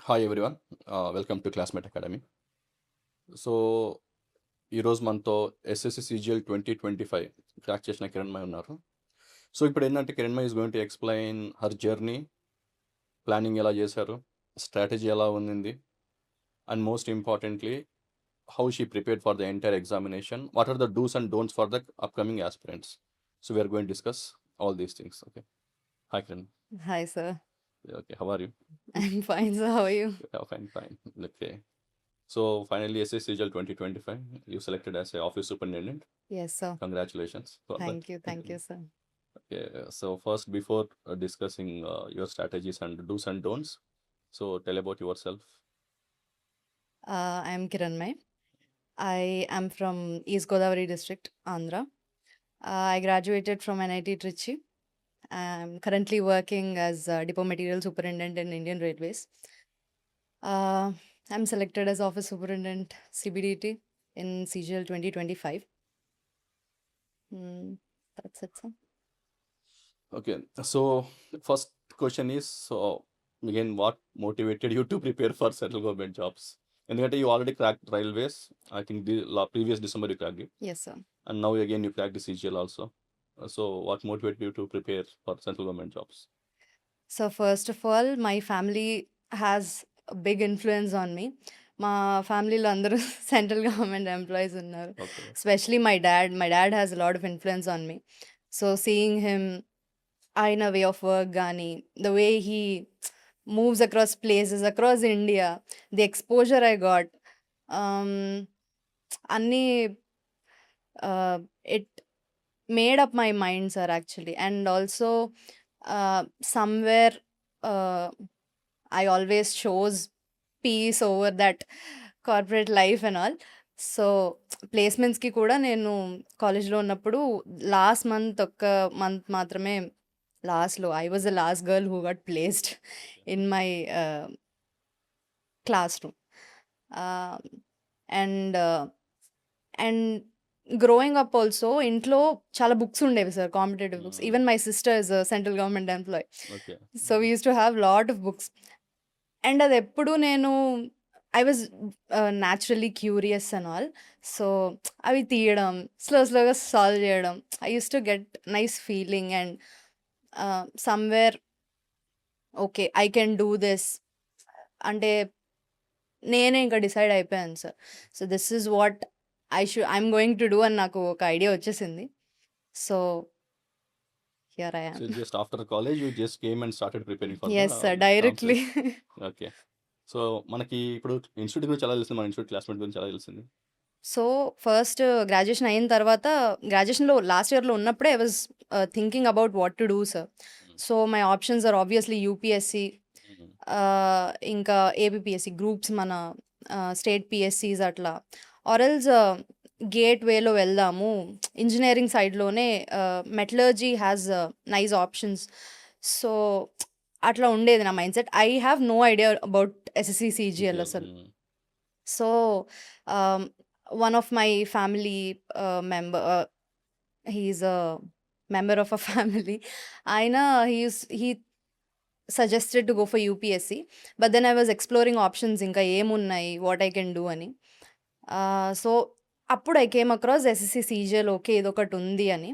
Hi everyone. Welcome to classmate academy. So, ఈరోజు మనతో SSC CGL 2025 crack చేసిన కిరణ్మయ్ ఉన్నారు. సో, ఇప్పుడు ఏంటంటే Kiranmayi is going to explain her journey, planning ఎలా చేశారు, స్ట్రాటజీ ఎలా ఉంది, and most importantly how she prepared for the entire examination, what are the dos and don'ts for the upcoming aspirants. So, we're going discuss all these things. Okay. Hi Kiran. Hi, sir. Okay, how are you? I'm fine, sir. How are you? Fine. Okay. So finally, SSCGL 2025, you selected as a office superintendent. Yes, sir. Congratulations for that. Thank you, sir. Okay, so first, before discussing your strategies and do's and don'ts, so tell about yourself. I'm Kiranmay. I am from East Godavari district, Andhra. I graduated from NIT Trichy. I'm currently working as depot material superintendent in Indian Railways. I'm selected as office superintendent CBDT in CGL 2025. That's it, sir. Okay, so first question is, so again, what motivated you to prepare for central government jobs? And you already cracked railways. I think the previous December you cracked it. Yes, sir. And now again you cracked the CGL also. So what motivated you to prepare for central government jobs? So first of all, my family has a big influence on me. మా ఫ్యామిలీలో అందరూ central government employees ఉన్నారు. Okay. Especially my dad. My dad has a lot of influence on me. So seeing him, ఆయన way of work కానీ, the way he moves across places, across India, the exposure I got, అన్నీ it made up my mind, sir, actually. And also somewhere I always chose peace over that corporate life and all. So ప్లేస్మెంట్స్కి కూడా నేను కాలేజ్లో ఉన్నప్పుడు last month మాత్రమే లాస్ట్లో I was the last girl who got placed in my classroom. And and growing up also ఇంట్లో చాలా books ఉండేవి sir, competitive books. Even my sister is central government employee. Okay. So we use to have lot of books. And అది ఎప్పుడు నేను I was naturally curious and all. So అవి తీయడం, స్లోగా solve చేయడం, I use to get nice feeling. And somewhere okay I can do this అంటే నేనే ఇంకా డిసైడ్ అయిపోయాను sir. So this is what I'm going to do అని నాకు ఒక ఐడియా వచ్చేసింది. So here I So yam. just after college, you just came and started preparing for yes the sir, directly. Okay. So మనకి ఇప్పుడు institute గురించి ఎలా తెలిసింది, మన ఇన్స్టిట్యూట్ క్లాస్మేట్ గురించి ఎలా తెలిసింది? సో ఫస్ట్ గ్రాడ్యుయేషన్ అయిన తర్వాత, గ్రాడ్యుయేషన్లో లాస్ట్ ఇయర్లో ఉన్నప్పుడే I was thinking about what to do sir. So my options are obviously UPSC, ఇంకా ఏబిపిఎస్సి గ్రూప్స్, మన స్టేట్ పిఎస్సీస్ అట్లా. ఆర్ఎల్స్ గేట్ వేలో వెళ్దాము, ఇంజనీరింగ్ సైడ్లోనే metallurgy has nice options. So అట్లా ఉండేది నా mind set. I have no idea about SSC CGL అసలు. So one of my family member, he's a member of a family. He suggested to go for UPSC, but then I was exploring options, ఇంకా ఏమున్నాయి, what I can do అని. So అప్పుడు I came across SSC CGL. Okay, ఇదొకటి ఉంది అని.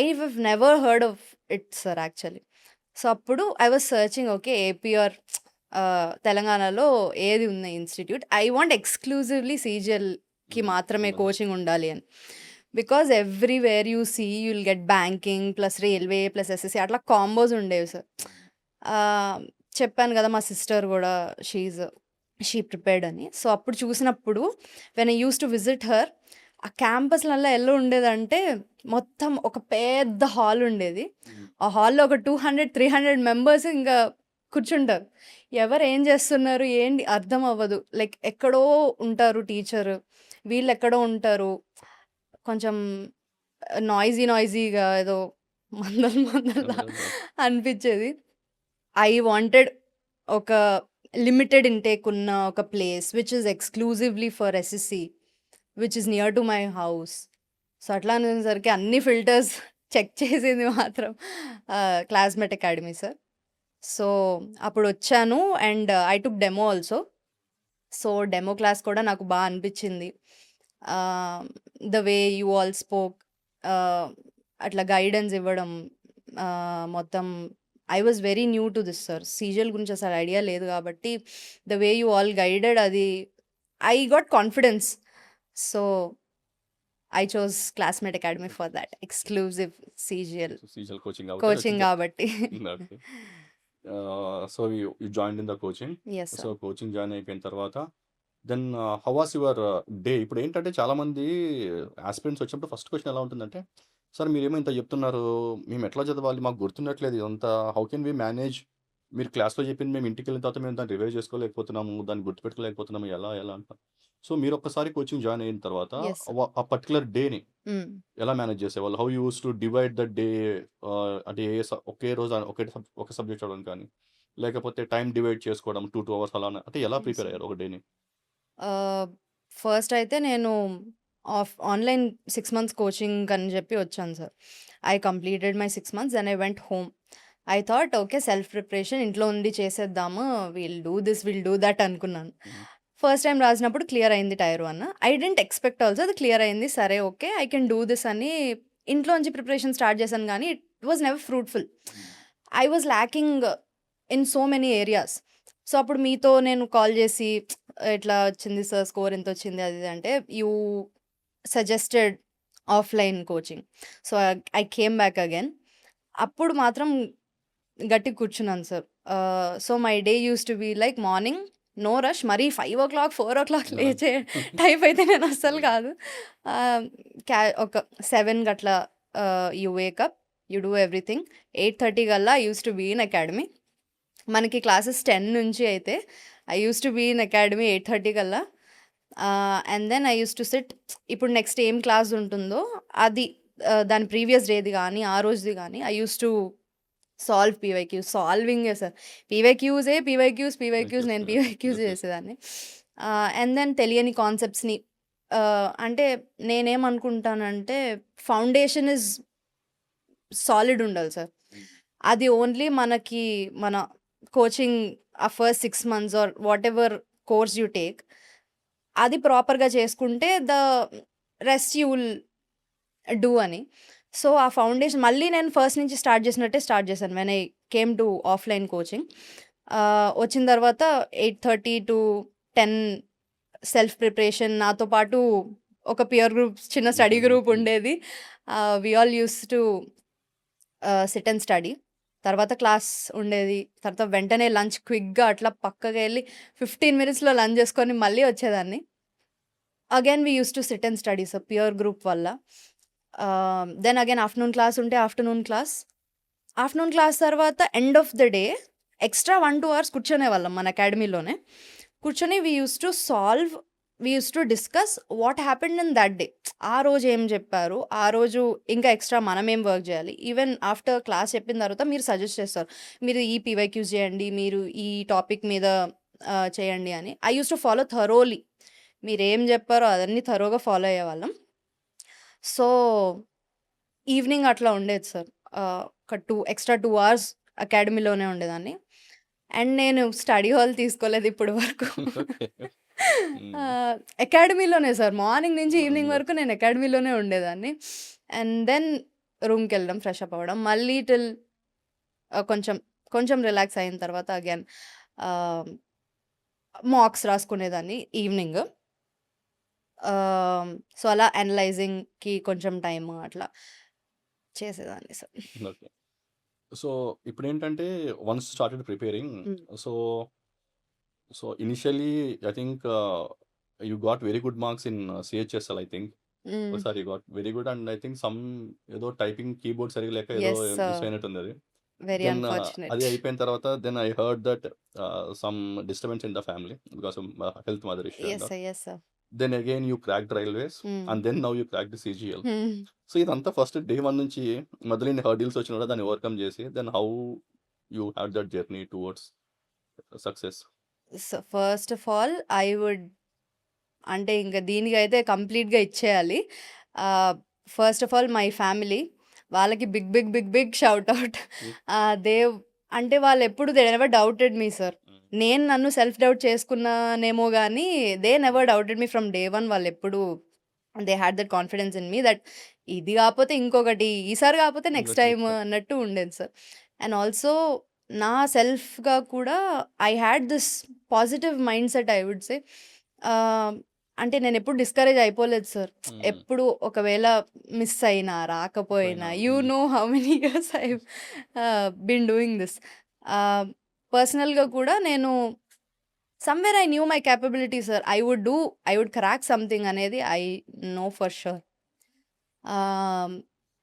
I have never heard of it, sir, actually. So అప్పుడు I was searching, okay AP or తెలంగాణలో ఏది ఉంది ఇన్స్టిట్యూట్, ఐ వాంట్ ఎక్స్క్లూజివ్లీ సీజిఎల్కి మాత్రమే కోచింగ్ ఉండాలి అని. Because everywhere you see you'll get banking plus railway plus SSC అట్లా combos ఉండేవి సార్. చెప్పాను కదా మా సిస్టర్ కూడా షీ ప్రిపేర్డ్ అని. సో అప్పుడు చూసినప్పుడు when I use to visit her, ఆ క్యాంపస్లలో ఎలా ఉండేదంటే మొత్తం ఒక పెద్ద హాల్ ఉండేది. ఆ హాల్లో ఒక 200-300 మెంబర్స్ ఇంకా కూర్చుంటారు. ఎవరు ఏం చేస్తున్నారు ఏంటి అర్థం అవ్వదు. లైక్ ఎక్కడో ఉంటారు టీచర్, వీళ్ళు ఎక్కడో ఉంటారు. కొంచెం నాయిజీగా ఏదో మందల అనిపించేది. ఐ వాంటెడ్ ఒక లిమిటెడ్ ఇంటేక్ ఉన్న ఒక place which is exclusively for SSC, which is near to my house. So అట్లా అనేసరికి అన్ని ఫిల్టర్స్ చెక్ చేసేది మాత్రం క్లాస్మేట్ అకాడమీ సార్. సో, అప్పుడొచ్చాను and I took demo also. So, demo class కూడా నాకు బా అనిపిచ్చింది. The way you all spoke, ah, అట్లా గైడెన్స్ ఇవ్వడం, మొత్తం I was very new to this sir. CGL గురించి అసలు ఐడియా లేదు గాబట్టి, the way you all guided అది I got confidence. So, I chose Classmate Academy for that exclusive CGL CGL coaching coaching కాబట్టి గాబట్టి. Okay. So you joined in the coaching. Yes so sir. Coaching join అయిపోయిన తర్వాత then how was your day? ఇప్పుడు ఏంటంటే చాలామంది aspirants వచ్చినప్పుడు first question ఎలా ఉంటుందంటే, సార్ మీరేమో ఇంత చెప్తున్నారు, మేము ఎట్లా చదవాలి, మాకు గుర్తుండట్లేదు ఇదంతా, హౌ కెన్ వి మేనేజ్, మీరు క్లాస్లో చెప్పింది మేము ఇంటికి వెళ్ళిన తర్వాత మేము దాన్ని రివైజ్ చేసుకోలేకపోతున్నాము, దాన్ని గుర్తుపెట్టుకోలేకపోతున్నాము, ఎలా ఎలా అంట. సో మీరు ఒక్కసారి కోచింగ్ జాయిన్ అయిన తర్వాత యెస్ సార్. ఆ పర్టికులర్ డేని హ్మ్. ఎలా మేనేజ్ చేసేవాళ్ళు? How used to divide the day? అంటే ఒకే రోజు ఒక సబ్జెక్ట్ చదవడం కానీ, లేకపోతే టైం డివైడ్ చేసుకోవడం 2 అవర్స్ అలా, అంటే ఎలా యెస్ ప్రిపేర్ సార్. అయ్యారు ఒక డేని? ఫస్ట్ అయితే నేను ఆన్‌లైన్ 6 మంత్స్ కోచింగ్ అని జెప్పి వచ్చాను sir. I completed my 6 months then I went home. I thought okay self preparation ఇంట్లో ఉండి చేసేద్దాము. Will do this, will do that అనుకున్నాను. ఫస్ట్ టైమ్ రాసినప్పుడు క్లియర్ అయింది tier 1. I didn't expect also అది క్లియర్ అయింది. సరే okay I can do this అని ఇంట్లో నుంచి ప్రిపరేషన్ స్టార్ట్ చేశాను గానీ it was never fruitful. I was lacking in so many areas. So, అప్పుడు మీతో నేను కాల్ జేసి ఇట్లా వచ్చింది సార్ స్కోర్ ఎంతొచ్చింది అది ఇది అంటే you suggested offline coaching. So, I came back again. అప్పుడు మాత్రం గట్టిగా కూర్చున్నాను sir. So, my day used to be like morning no rush, మరీ 5:00, 4:00 లేచే టైప్ అయితే నేను అస్సలు కాదు. ఆహ్, ఒక 7 గట్లా you wake up, you do everything. 8:30 కల్లా I used to be in academy. మనకి క్లాసెస్ 10 నుంచి అయితే I used to be in academy 8:30 కల్లా. And then I used to sit. ఇప్పుడు నెక్స్ట్ ఏం క్లాస్ ఉంటుందో అది దాని ప్రీవియస్ డేది గానీ, ఆ రోజుది గానీ I used to solve PYQs. సాల్వింగే సార్. పీవైక్యూస్ నేను పీవైక్యూస్ చేసేదాన్ని. అండ్ దెన్ తెలియని కాన్సెప్ట్స్‌ని అంటే నేనేమనుకుంటానంటే ఫౌండేషన్ ఈజ్ సాలిడ్ ఉండాలి సార్. అది ఓన్లీ మనకి మన కోచింగ్ ఆ first 6 months or whatever course you take అది ప్రాపర్‌గా చేసుకుంటే రెస్ట్ యూ విల్ డూ అని. సో, ఆ ఫౌండేషన్ మళ్ళీ నేను ఫస్ట్ నుంచి స్టార్ట్ చేసినట్టే స్టార్ట్ చేశాను when I came to offline coaching. వచ్చిన తర్వాత 8:30-10 సెల్ఫ్ ప్రిపరేషన్. నాతో పాటు ఒక పియర్ గ్రూప్, చిన్న స్టడీ గ్రూప్ ఉండేది. We all used to sit and study. తర్వాత క్లాస్ ఉండేది. తర్వాత వెంటనే లంచ్ క్విక్‌గా అట్లా పక్కకెళ్ళి 15 మినిట్స్‌లో లంచ్ చేసుకొని మళ్ళీ వచ్చేదాన్ని. Again we used to sit and study sir peer group వల్ల. దెన్ అగైన్ ఆఫ్టర్‌నూన్ క్లాస్ ఉంటే ఆఫ్టర్‌నూన్ క్లాస్. ఆఫ్టర్‌నూన్ క్లాస్ తర్వాత end of the day extra 1-2 hours కూర్చునేవాళ్ళం మన అకాడమీలోనే. కూర్చొని we used to discuss what happened in that day. ఆ రోజు ఏం చెప్పారు, ఆ రోజు ఇంకా ఎక్స్ట్రా మనం ఏం వర్క్ చేయాలి. ఈవెన్ ఆఫ్టర్ క్లాస్ చెప్పిన తర్వాత మీరు సజెస్ట్ చేస్తారు. మీరు ఈ పీవైక్యూస్ చేయండి, మీరు ఈ టాపిక్ మీద చేయండి అని. I used to follow thoroughly. మీరేం చెప్పారో అదన్నీ థరోగా ఫాలో అయ్యేవాళ్ళం. సో, ఈవినింగ్ అట్లా ఉండేది సార్. ఒక ఎక్స్ట్రా 2 అవర్స్ అకాడమీలోనే ఉండేదాన్ని. అండ్ నేను స్టడీ హాల్ తీసుకోలేదు ఇప్పటి వరకు. ఓకే. అకాడమీలోనే సార్. మార్నింగ్ నుంచి ఈవినింగ్ వరకు నేను అకాడమీలోనే ఉండేదాన్ని. అండ్ దెన్ రూమ్‌కెళ్ళడం, ఫ్రెష్ అప్ అవ్వడం. మళ్ళీ టిల్ కొంచెం రిలాక్స్ అయిన తర్వాత అగైన్ మాక్స్ రాసుకునేదాన్ని ఈవినింగ్. సో, అలా అనలైజింగ్‌కి కొంచెం టైమ్ అట్లా చేసేదాన్ని సార్. ఓకే. సో ఇప్పుడేంటంటే once started preparing, hmm. So initially I think you got very good marks in CHSL I think. Hmm. Sorry you got very good, and I think ఏదో typing keyboard సరిగ్గా లేక ఏదో yes. Miss అయినట్టుంది అది. Very then అది unfortunate. అయిపోయిన తర్వాత then I heard that some disturbance in the family because health mother issue and yes sir. Yes sir. Then again you cracked railways, hmm. And then now you cracked CGL. Hmm. So ఇదంతా first day 1 నుంచి మొదలైన hurdles వచ్చినా కూడా దాన్ని overcome చేసి then how you had that journey towards success? So, first of all I would అంటే ఇంక దీనికైతే కంప్లీట్‌గా ఇచ్చేయాలి. First of all my family. వాళ్ళకి బిగ్ షౌట్ ఔట్. దే అంటే వాళ్ళెప్పుడు they never doubted me sir. నేను నన్ను సెల్ఫ్ డౌట్ చేసుకున్నానేమో గానీ, they never doubted me from day 1. వాళ్ళెప్పుడు they had that confidence in me that ఇది గాపోతే ఇంకొకటి, ఈసారి గాపోతే నెక్స్ట్ ఇంకోటి టైమ్ అన్నట్టు ఉండేది సార్. అండ్ ఆల్సో నా సెల్ఫ్‌గా కూడా I had this positive mind set I would say. అంటే నేనెప్పుడు డిస్కరేజ్ అయిపోలేదు సార్. ఎప్పుడు ఒకవేళ మిస్ అయినా, రాకపోయినా you know how many years I've been doing this. పర్సనల్‌గా కూడా నేను somewhere I knew my capability sir. I would crack something అనేది I know for sure.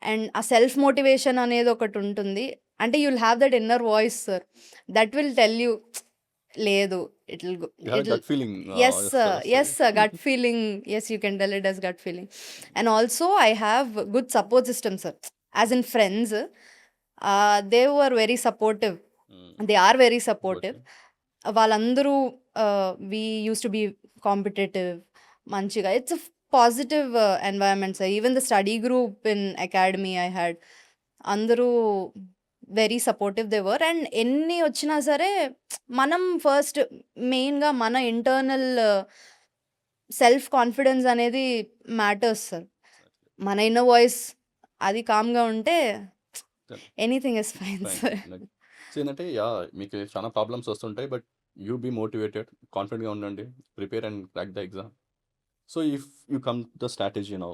And ఆ సెల్ఫ్ మోటివేషన్ అనేది ఒకటుంటుంది. అంటే you will have that inner voice sir. That will tell you లేదు it will go You have a it will gut feeling. Yes Yes, sir. sir. Yes sir. Gut feeling. Yes, you can tell it as gut feeling. And also I have good support system sir. As in friends they were very supportive. They are very supportive. వాళ్ళందరూ we used to be competitive మంచిగా. It's a positive environment sir. Even the study group in academy I had అందరూ very supportive they were. And ఎన్ని వచ్చినా సరే మనం first మెయిన్‌గా మన internal self confidence అనేది మ్యాటర్స్ సార్. మన ఇన్నర్ వాయిస్ అది కామ్‌గా ఉంటే anything is fine Fine. Sir. Like, so ఏంటంటే మీకు చాలా ప్రాబ్లమ్స్ వస్తుంటాయి. బట్ యూ బీ మోటివేటెడ్, కాన్ఫిడెంట్గా ఉండండి, prepare and crack the exam. So if you come the strategy now,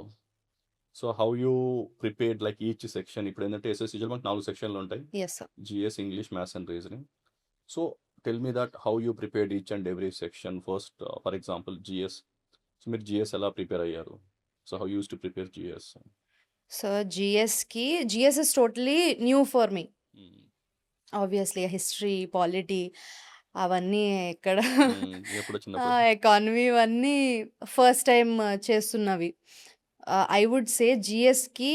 so how you prepared like each section. ఇప్పుడు ఏంటంటే ఎస్ఎస్సిలో మనకు 4 సెక్షన్లు ఉంటాయి, yes sir. GS, English, maths and reasoning. So tell me that how you prepared each and every section. First for example GS. So మీరు GS ఎలా prepare అయ్యారు? So how used to prepare GS? Sir GS is totally new for me. Obviously history, polity అవన్నీ ఎక్కడ ఎప్పుడు వచ్చినప్పుడు economy ఇవన్నీ first time చేస్తున్నవి. I would say జిఎస్‌కి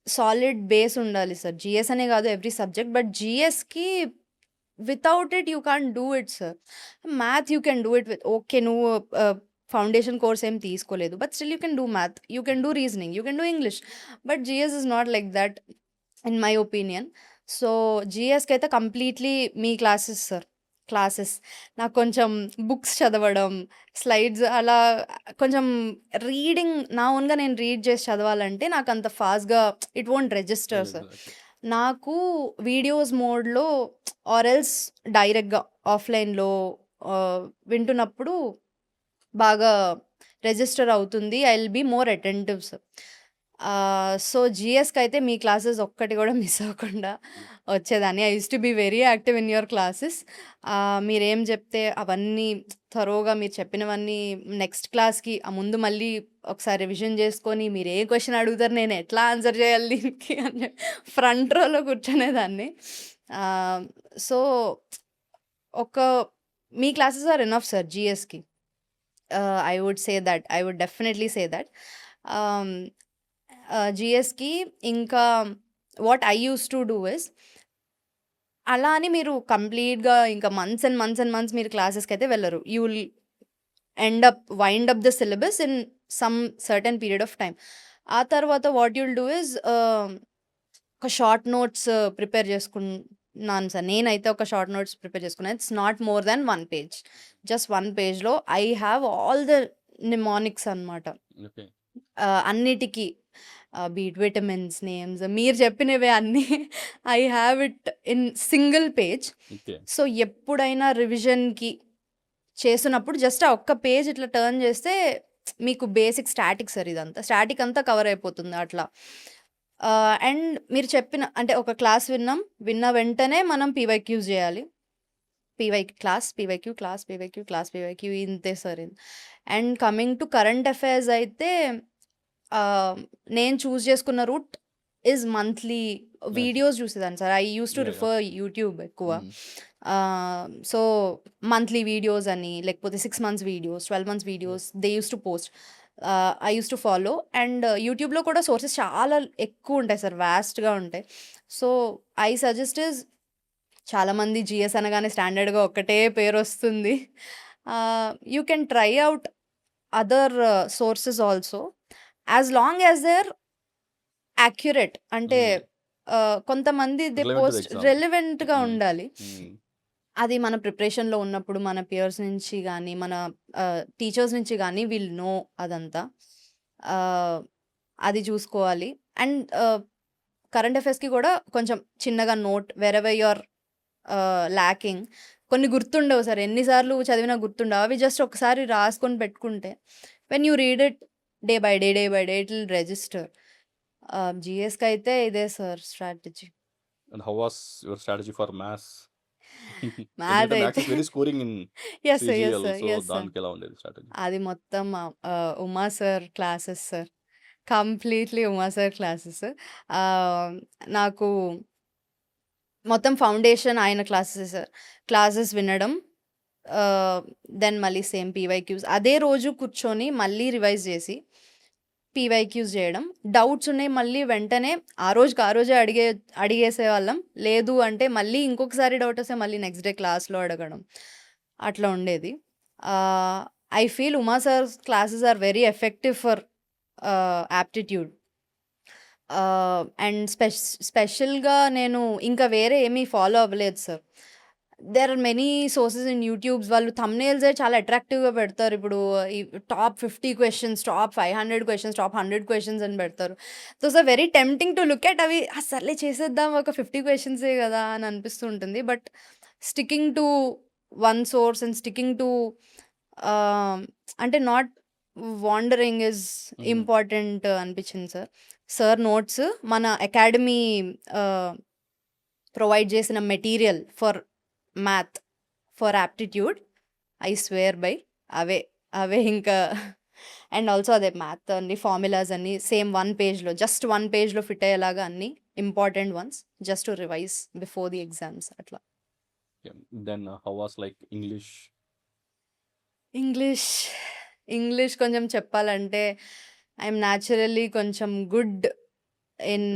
సాలిడ్ బేస్ ఉండాలి సార్. జిఎస్ అనే కాదు ఎవ్రీ సబ్జెక్ట్. బట్ జిఎస్‌కి without it you can't do it sir. Math you can do it with okay. నువ్వు ఫౌండేషన్ కోర్స్ ఏం తీసుకోలేదు. But still you can do math, you can do reasoning, you can do English. But GS is not like that in my opinion. So జిఎస్‌కి అయితే completely మీ classes sir. Classes నాకు కొంచెం books చదవడం, slides అలా కొంచెం reading నా ఓన్‌గా నేను రీడ్ చేసి చదవాలంటే నాకు అంత ఫాస్ట్‌గా ఇట్ వోంట్ రిజిస్టర్ సార్. నాకు వీడియోస్ మోడ్‌లో ఆర్ ఎల్స్ డైరెక్ట్‌గా ఆఫ్‌లైన్‌లో వింటున్నప్పుడు బాగా రిజిస్టర్ అవుతుంది. I will be more attentive sir. So జిఎస్‌కి అయితే మీ క్లాసెస్ ఒక్కటి కూడా మిస్ అవ్వకుండా వచ్చేదాన్ని. I used to be very active in your classes. మీరేం చెప్తే అవన్నీ థరోగా మీరు చెప్పినవన్నీ నెక్స్ట్ క్లాస్‌కి ముందు మళ్ళీ ఒకసారి రివిజన్ చేసుకొని మీరు ఏ క్వెషన్ అడుగుతారు, నేను ఎట్లా ఆన్సర్ చేయాలి దీనికి అని ఫ్రంట్ రోలో కూర్చునేదాన్ని. సో ఒక మీ క్లాసెస్ ఆర్ ఎనఫ్ సార్ జిఎస్‌కి. I would say that. I would definitely say that. జిఎస్‌కి ఇంకా what I used to do is అలా అని మీరు కంప్లీట్‌గా ఇంకా months and months and months మీరు క్లాసెస్‌కైతే వెళ్ళరు. You will wind up the syllabus in some certain period of time. ఆ తర్వాత what you will do is ఒక షార్ట్ నోట్స్ ప్రిపేర్ చేసుకున్నాను సార్. నేనైతే ఒక షార్ట్ నోట్స్ ప్రిపేర్ చేసుకున్నాను. It's not more than 1 page. Just 1 పేజ్‌లో ఐ హావ్ ఆల్ ద నిమానిక్స్ అనమాట. Okay. అన్నిటికి బీట్ విటమిన్స్ నేమ్స్ మీరు చెప్పినవే అన్నీ I have it in single page. Okay. So ఎప్పుడైనా రివిజన్‌కి చేస్తున్నప్పుడు జస్ట్ ఆ ఒక్క పేజ్ ఇట్లా టర్న్ చేస్తే మీకు బేసిక్ స్టాటిక్ సార్ ఇదంతా. స్టాటిక్ అంతా కవర్ అయిపోతుంది అట్లా. అండ్ మీరు చెప్పిన అంటే ఒక క్లాస్ విన్న వెంటనే మనం పీవైక్యూస్ చేయాలి. పీవైక్యూ ఇంతే సార్ ఇది. And coming to current affairs అయితే నేను చూస్ చేసుకున్న రూట్ ఈజ్ మంత్లీ వీడియోస్ చూసేదాన్ని sir. I use to refer YouTube ఎక్కువ. సో మంత్లీ వీడియోస్ అని లేకపోతే 6 months videos, 12 months videos they use to post. I use to follow. And యూట్యూబ్‌లో కూడా sources చాలా ఎక్కువ ఉంటాయి సార్. వాస్ట్‌గా ఉంటాయి. సో ఐ సజెస్ట్ ఇస్ చాలామంది జిఎస్ అనగానే స్టాండర్డ్‌గా ఒక్కటే పేరొస్తుంది. You can try out other sources also as long as they are accurate. అంటే కొంతమంది they relevant to the post exam. రెలెవెంట్‌గా హ్మ్. ఉండాలి. హ్మ్. అది మన ప్రిపరేషన్‌లో ఉన్నప్పుడు మన పియర్స్ నుంచి గానీ, మన టీచర్స్ నుంచి గానీ విల్ నో అదంతా. ఆహ్, అది చూసుకోవాలి. అండ్ కరెంట్ అఫైర్స్‌కి కూడా కొంచెం చిన్నగా note wherever you are lacking. కొన్ని గుర్తుండవు సార్. ఎన్ని సార్లు చదివినా గుర్తుండవు. అవి జస్ట్ ఒకసారి రాసుకొని పెట్టుకుంటే when you read it day by day, day by day it will register. జీఎస్‌కైతే ఇదే sir strategy. And how was your strategy for maths? Math ఎందుకంటే మ్యాథ్స్ అయితే is very scoring in yes sir. Yes CGL. Sir. So, yes sir. దానికెలా ఉండేది strategy? అది మొత్తం Uma sir classes sir. Completely Uma sir classes. Ah, నాకు మొత్తం ఫౌండేషన్ ఆయన క్లాసెసే సార్. క్లాసెస్ వినడం, దెన్ మళ్ళీ సేమ్ పీవైక్యూస్. అదే రోజు కూర్చొని మళ్ళీ రివైజ్ చేసి, పీవైక్యూస్ చేయడం. డౌట్స్ ఉన్నాయి మళ్ళీ వెంటనే ఆ రోజుకి ఆ రోజే అడిగేసేవాళ్ళం. లేదు అంటే మళ్ళీ ఇంకొకసారి డౌట్ వస్తే మళ్ళీ నెక్స్ట్ డే క్లాస్‌లో అడగడం. అట్లా ఉండేది. I feel Uma sir's classes are very effective for aptitude. And స్పెషల్‌గా నేను ఇంకా వేరే ఏమీ ఫాలో అవ్వలేదు sir. There are many sources in YouTubes. వాళ్ళు థంబ్‌నెయిల్సే చాలా అట్రాక్టివ్‌గా పెడతారు. ఇప్పుడు ఈ top 50 questions, top 500 questions, top 100 questions అని పెడతారు. Those are very tempting to look at. అవి సర్లే చేసేద్దాం, ఒక 50 క్వెషన్సే కదా అని అనిపిస్తూ ఉంటుంది. But sticking to one source and sticking to అంటే not wandering is hmm. Important అనిపించింది సార్. సార్ నోట్స్ మన అకాడమీ ప్రొవైడ్ చేసిన material for math, for aptitude, I swear by అవే. అవే ఇంకా అండ్ ఆల్సో అదే మ్యాథ్ అన్ని ఫార్ములాస్ అన్నీ సేమ్ 1 పేజ్‌లో జస్ట్ 1 పేజ్‌లో ఫిట్ అయ్యేలాగా అన్నీ important ones just to revise before the exams అట్లా. Then how was like English? English, English కొంచెం చెప్పాలంటే ఐఎమ్ న్యాచురల్లీ కొంచెం good in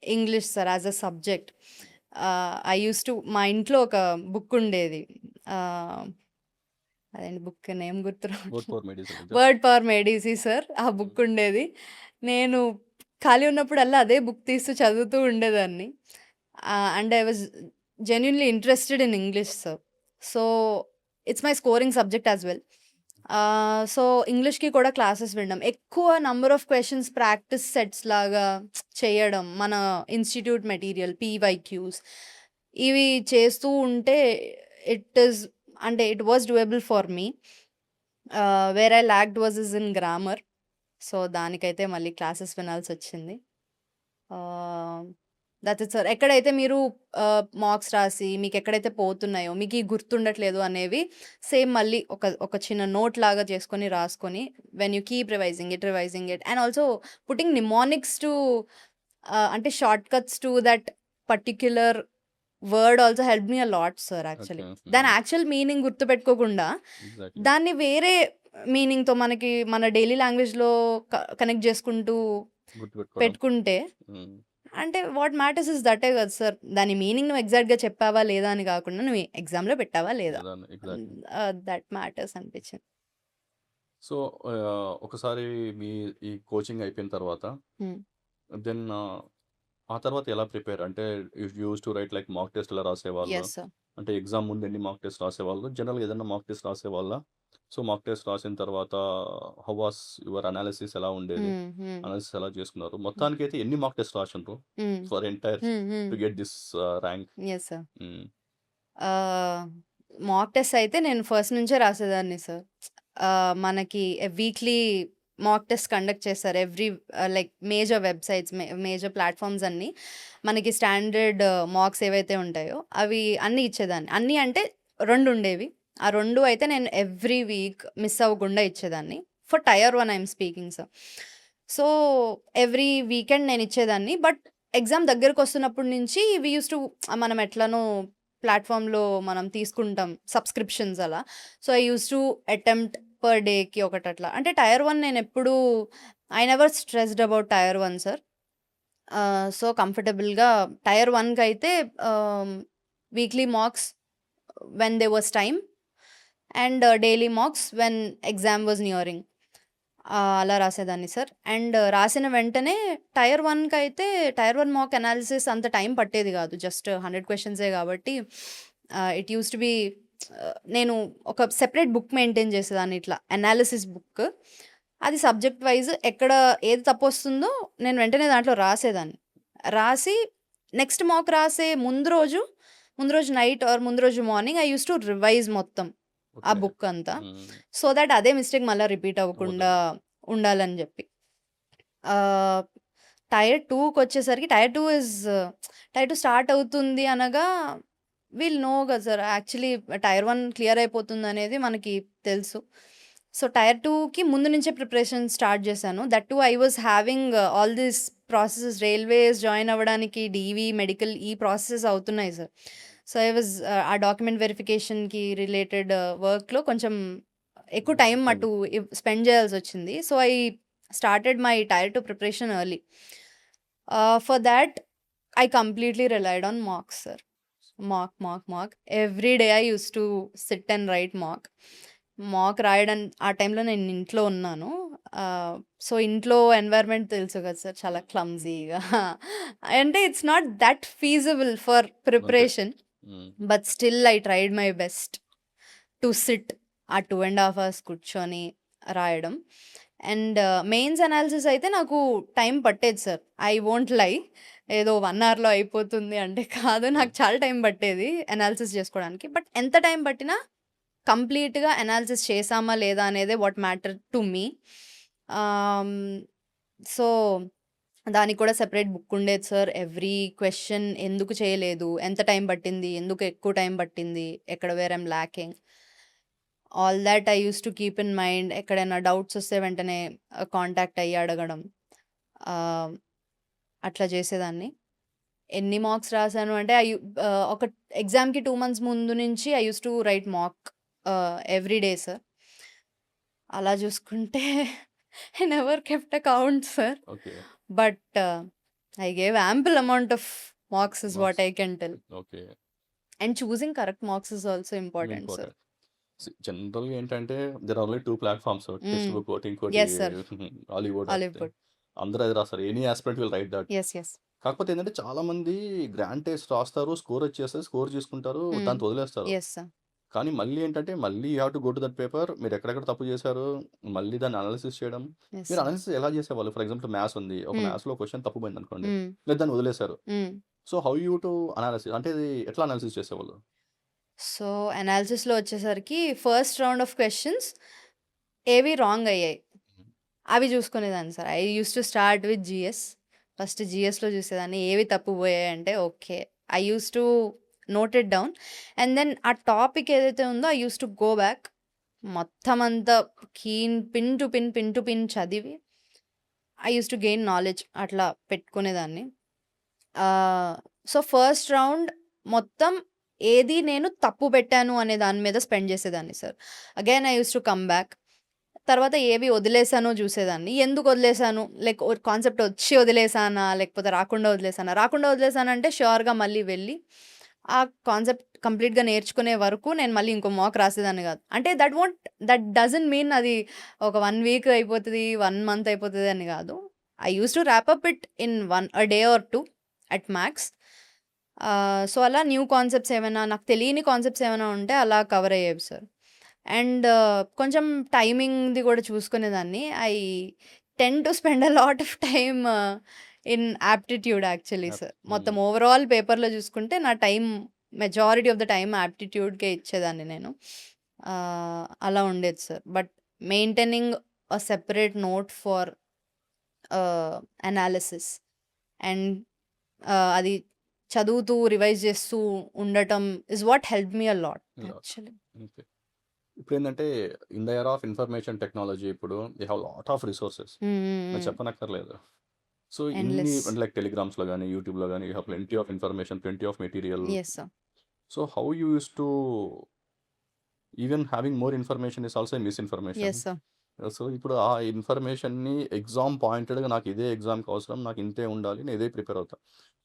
English sir as a subject. I use to మా ఇంట్లో ఒక బుక్ ఉండేది. అదేంటి బుక్ నేమ్ గుర్తు వర్డ్ రావట్లేదు. For medicine. Word power made easy sir. ఆ బుక్ ఉండేది. నేను ఖాళీ ఉన్నప్పుడల్లా అదే బుక్ తీస్తూ చదువుతూ ఉండేదాన్ని. And I was genuinely interested in English sir. So, it's my scoring subject as well. So, ఇంగ్లీష్‌కి కూడా క్లాసెస్ వినడం. ఎక్కువ number of questions practice sets లాగా చేయడం. మన ఇన్‌స్టిట్యూట్ మెటీరియల్, పీవైక్యూస్ ఇవి చేస్తూ ఉంటే ఇట్ ఈస్ అంటే it was doable for me. Where I lacked was is in grammar. So, దానికైతే మళ్ళీ క్లాసెస్ వినాల్సొచ్చింది. That's it sir. ఎక్కడైతే మీరు మార్క్స్ రాసి మీకెక్కడైతే పోతున్నాయో, మీకీ గుర్తుండట్లేదు అనేవి సేమ్ మళ్ళీ ఒక చిన్న నోట్ లాగా చేసుకొని రాసుకొని when you keep revising it and also putting mnemonics to అంటే shortcuts to that particular word also helped me a lot sir actually. Okay. దాని యాక్చువల్ మీనింగ్ గుర్తుపెట్టుకోకుండా ఎగ్జాక్ట్‌లీ. దాన్ని వేరే మీనింగ్‌తో మనకి మన డైలీ లాంగ్వేజ్‌లో కనెక్ట్ చేసుకుంటూ గుర్తుపెట్టుకోవడం. పెట్టుకుంటే హ్మ్. అంటే వాట్ మ్యాటర్స్ ఇస్ దటే కదా సార్. దాని మీనింగ్ నువ్వు ఎగ్జాక్ట్‌గా చెప్పావా లేదా అని కాకుండా నువ్వు ఎగ్జామ్‌లో పెట్టావా లేదా? ఎగ్జాక్ట్‌లీ. దట్ మ్యాటర్స్ అనిపించింది. సో, ఒకసారి మీ ఈ కోచింగ్ అయిపోయిన తర్వాత హ్మ్. దెన్ ఆ తర్వాత ఎలా ప్రిపేర్? అంటే you used to right like mock test ఎలా రాసేవాళ్ళు? Yes sir. అంటే ఎగ్జామ్ ముందు ఎన్ని మాక్ టెస్ట్ రాసేవాళ్ళు? జనరల్‌గా ఏదైనా మాక్ టెస్ట్ రాసేవాళ్ళా? సో, మాక్ టెస్ట్ రాసిన తర్వాత హౌ వాస్ యువర్ అనాలిసిస్ ఎలా ఉండేది? హ్మ్. హ్మ్. అనాలిసిస్ ఎలా చేసుకున్నారు? మొత్తానికైతే ఎన్ని మాక్ టెస్ట్ రాసుండ్రు హ్మ్. ఫర్ ఎంటైర్ హ్మ్. హ్మ్. To get this rank? Yes sir. హ్మ్. మాక్ టెస్ట్ అయితే నేను ఫస్ట్ నుంచే రాసేదాన్ని సార్. మనకి వీక్లీ మాక్ టెస్ట్ కండక్ట్ చేస్తారు. Every like major websites, major platforms అన్నీ మనకి స్టాండర్డ్ మాక్స్ ఏవైతే ఉంటాయో అవి అన్నీ ఇచ్చేదాన్ని. అన్నీ అంటే 2 ఉండేవి. ఆ 2 అయితే నేను ఎవ్రీ వీక్ మిస్ అవ్వకుండా ఇచ్చేదాన్ని. For tier 1 I'm speaking sir. So, every weekend నేను ఇచ్చేదాన్ని. బట్ ఎగ్జామ్ దగ్గరకొస్తున్నప్పటి నుంచి వి యూజ్డ్ టు మనం ఎట్లనో ప్లాట్‌ఫార్మ్‌లో మనం తీసుకుంటాం సబ్స్క్రిప్షన్స్ అలా. So, I used to attempt per డేకి ఒకటట్లా. అంటే టైర్ 1 నేనెప్పుడూ I never stressed about tier 1 sir. So, కంఫర్టబుల్‌గా టైర్ 1కైతే weekly marks when there was time and daily marks when exam was nearing. అలా రాసేదాన్ని సార్. అండ్ రాసిన వెంటనే టైర్ 1కైతే టైర్ 1 మాక్ అనాలిసిస్ అంత టైం పట్టేది గాదు. జస్ట్ 100 క్వెషన్సే గాబట్టి ఇట్ యూజ్డ్ టు బి నేను ఒక సెపరేట్ బుక్ మెయింటైన్ చేసేదాన్ని ఇట్లా అనాలిసిస్ బుక్. అది సబ్జెక్ట్ వైస్ ఎక్కడ ఏది తప్పొస్తుందో నేను వెంటనే దాంట్లో రాసేదాన్ని. రాసి నెక్స్ట్ మాక్ రాసే ముందు రోజు నైట్ ఆర్ ముందు రోజు morning I used to revise మొత్తం ఆ ఓకే. బుక్ అంతా. హ్మ్. సో దట్ అదే మిస్టేక్ మళ్ళా రిపీట్ అవ్వకుండా అవుతుంది. ఉండాలని జెప్పి. ఆహ్, టైర్ 2కొచ్చేసరికి టైర్ 2 స్టార్ట్ అవుతుంది అనగా వీల్ నో గదా సార్. యాక్చువల్లీ టైర్ 1 క్లియర్ అయిపోతుందనేది మనకి తెలుసు. సో, టైర్ 2కి ముందు నుంచే ప్రిపరేషన్ స్టార్ట్ జేశాను. That too I was having all this processes railways join అవ్వడానికి డీవీ, మెడికల్ ఈ ప్రాసెసెస్ అవుతున్నాయి సార్. సో, ఐ వాస్ ఆ డాక్యుమెంట్ వెరిఫికేషన్‌కి రిలేటెడ్ వర్క్‌లో కొంచెం ఎక్కువ టైం అటు స్పెండ్ చేయాల్సొచ్చింది. So, I started my tier 2 preparation early. For that I completely relied on marks sir. Mock. Every day I used to sit and write mock. Mock రాయడం ఆ టైంలో నేను ఇంట్లో ఉన్నాను. సో, ఇంట్లో ఎన్వైర్న్‌మెంట్ తెలుసు కదా సార్. చాలా క్లమ్జీగా అంటే it's not that feasible for okay. Preparation. Hmm. But still I tried my best to sit ఆ 2½ అవర్స్ కూర్చొని రాయడం. అండ్ మెయిన్స్ అనాలిసిస్ అయితే నాకు టైం పట్టేది సార్. ఐ వోంట్ లై. ఏదో 1 అవర్‌లో అయిపోతుంది అంటే కాదు. నాకు చాలా టైం పట్టేది అనాలిసిస్ చేసుకోవడానికి. బట్ ఎంత టైం పట్టినా కంప్లీట్‌గా అనాలిసిస్ చేశామా లేదా అనేదే వాట్ మ్యాటర్ టు మీ. ఆహ్, సో, దానికి కూడా సెపరేట్ బుక్ ఉండేది సార్. ఎవ్రీ క్వెషన్ ఎందుకు చేయలేదు? ఎంత టైం పట్టింది? ఎందుకు ఎక్కువ టైం పట్టింది? ఎక్కడ where I'm lacking? All thought I used to keep in mind. ఎక్కడైనా డౌట్స్ వస్తే వెంటనే కాంటాక్ట్ అయ్యి అడగడం. ఆహ్, అట్లా చేసేదాన్ని. ఎన్ని మార్క్స్ రాసాను అంటే ఒక ఎగ్జామ్‌కి 2 మంత్స్ ముందు నుంచి I used to write mock every day sir. అలా చూసుకుంటే I never kept a count sir. Okay. But I gave ample amount of marks is what marks. I can tell. Okay. And choosing correct marks is also important sir. Important. జనరల్‌గా ఏంటంటే there are only 2 platforms. Textbook ఒకటి, ఇంకోటి yes sir. Hollywood olive అంతే. Wood. అందరూ అది రాస్తారు. Any aspirant will write that. Yes. కాకపోతే ఏంటంటే చాలామంది గ్రాండ్ టెస్ట్ రాస్తారు. స్కోర్ వచ్చేస్తది. స్కోర్ చేసుకుంటారు. దాన్ని వదిలేస్తారు. Yes sir. కానీ మళ్ళీ ఏంటంటే మళ్ళీ you have to go to that paper. మీరు ఎక్కడెక్కడ తప్పు చేశారు? మళ్ళీ దాన్ని అనాలిసిస్ చేయడం. యెస్ మీరు సార్. అనాలిసిస్ ఎలా చేసేవాళ్ళు? ఫర్ ఎగ్జాంపుల్ మ్యాథ్స్ ఉంది. ఒక హ్మ్. మ్యాథ్స్‌లో క్వెషన్ తప్పు పోయిందనుకోండి. హ్మ్. మీరు దాన్ని వదిలేశారు. Hmm. So, how you to analysis అంటే ఇది ఎట్లా అనాలిసిస్ చేసేవాళ్ళు? సో, అనాలిసిస్‌లో వచ్చేసరికి ఫస్ట్ రౌండ్ ఆఫ్ క్వెషన్స్ ఏవి రాంగ్ అయ్యాయి. అవి చూసుకునేదాన్ని sir. I used to start with GS. First జీఎస్‌లో చూసేదాన్ని. ఏవి తప్పు పోయాయంటే okay. I used to note it down. And then ఆ టాపిక్ ఏదైతే ఉందో I used to go back. మొత్తం అంతా పిన్ టు పిన్ చదివి I used to gain knowledge అట్లా పెట్టుకునేదాన్ని. సో, ఫస్ట్ రౌండ్ మొత్తం ఏది నేను తప్పు పెట్టాను అనే దాని మీద స్పెండ్ చేసేదాన్ని sir. Again I used to come back. తర్వాత ఏవి వదిలేసానో చూసేదాన్ని. ఎందుకు వదిలేసాను? లైక్ కాన్సెప్ట్ వచ్చి వదిలేసానా? లేకపోతే రాకుండా వదిలేసానా? రాకుండా వదిలేసానంటే ష్యూర్‌గా మళ్ళీ వెళ్ళి ఆ కాన్సెప్ట్ కంప్లీట్‌గా నేర్చుకునే వరకు నేను మళ్ళీ ఇంకో మాక్ రాసేదాన్ని కాదు. అంటే దట్ డజంట్ మీన్ అది ఒక 1 వీక్ అయిపోతది, 1 మంత్ అయిపోతది అని కాదు. I used to wrap up it in a day or 2 at max. So, అలా న్యూ కాన్సెప్ట్స్ ఏమైనా నాకు తెలియని కాన్సెప్ట్స్ ఏమైనా ఉంటే అలా కవర్ అయ్యేవి సార్. అండ్ కొంచెం టైమింగ్‌ది కూడా చూసుకునేదాన్ని. I tend to spend a lot of time in aptitude actually sir. మొత్తం ఓవరాల్ పేపర్‌లో చూసుకుంటే నా time majority of the time యాప్టిట్యూడ్‌కే ఇచ్చేదాన్ని నేను. అలా ఉండేది sir. But maintaining a separate note for analysis and అది చదువుతూ రివైజ్ చేస్తూ ఉండటం is what helped me a lot actually. Okay. ఇప్పుడేందంటే in the era of information technology ఇప్పుడు they have lot of resources. నేను చెప్పనక్కర్లేదు. సో, ఇన్ని ఎండ్‌లెస్. అంటే లైక్ టెలిగ్రామ్స్‌లో గాని, యూట్యూబ్‌లో గాని you have plenty of information, plenty of material. Yes sir. So, how you used to even having more information is also misinformation. Yes sir. So, ఇప్పుడు ఆ ఇన్ఫర్మేషన్‌ని ఎగ్జామ్ పాయింటెడ్‌గా నాకు ఇదే ఎగ్జామ్‌కి అవసరం. నాకు ఇంతే ఉండాలి. నేను ఇదే ప్రిపేర్ అవుతా.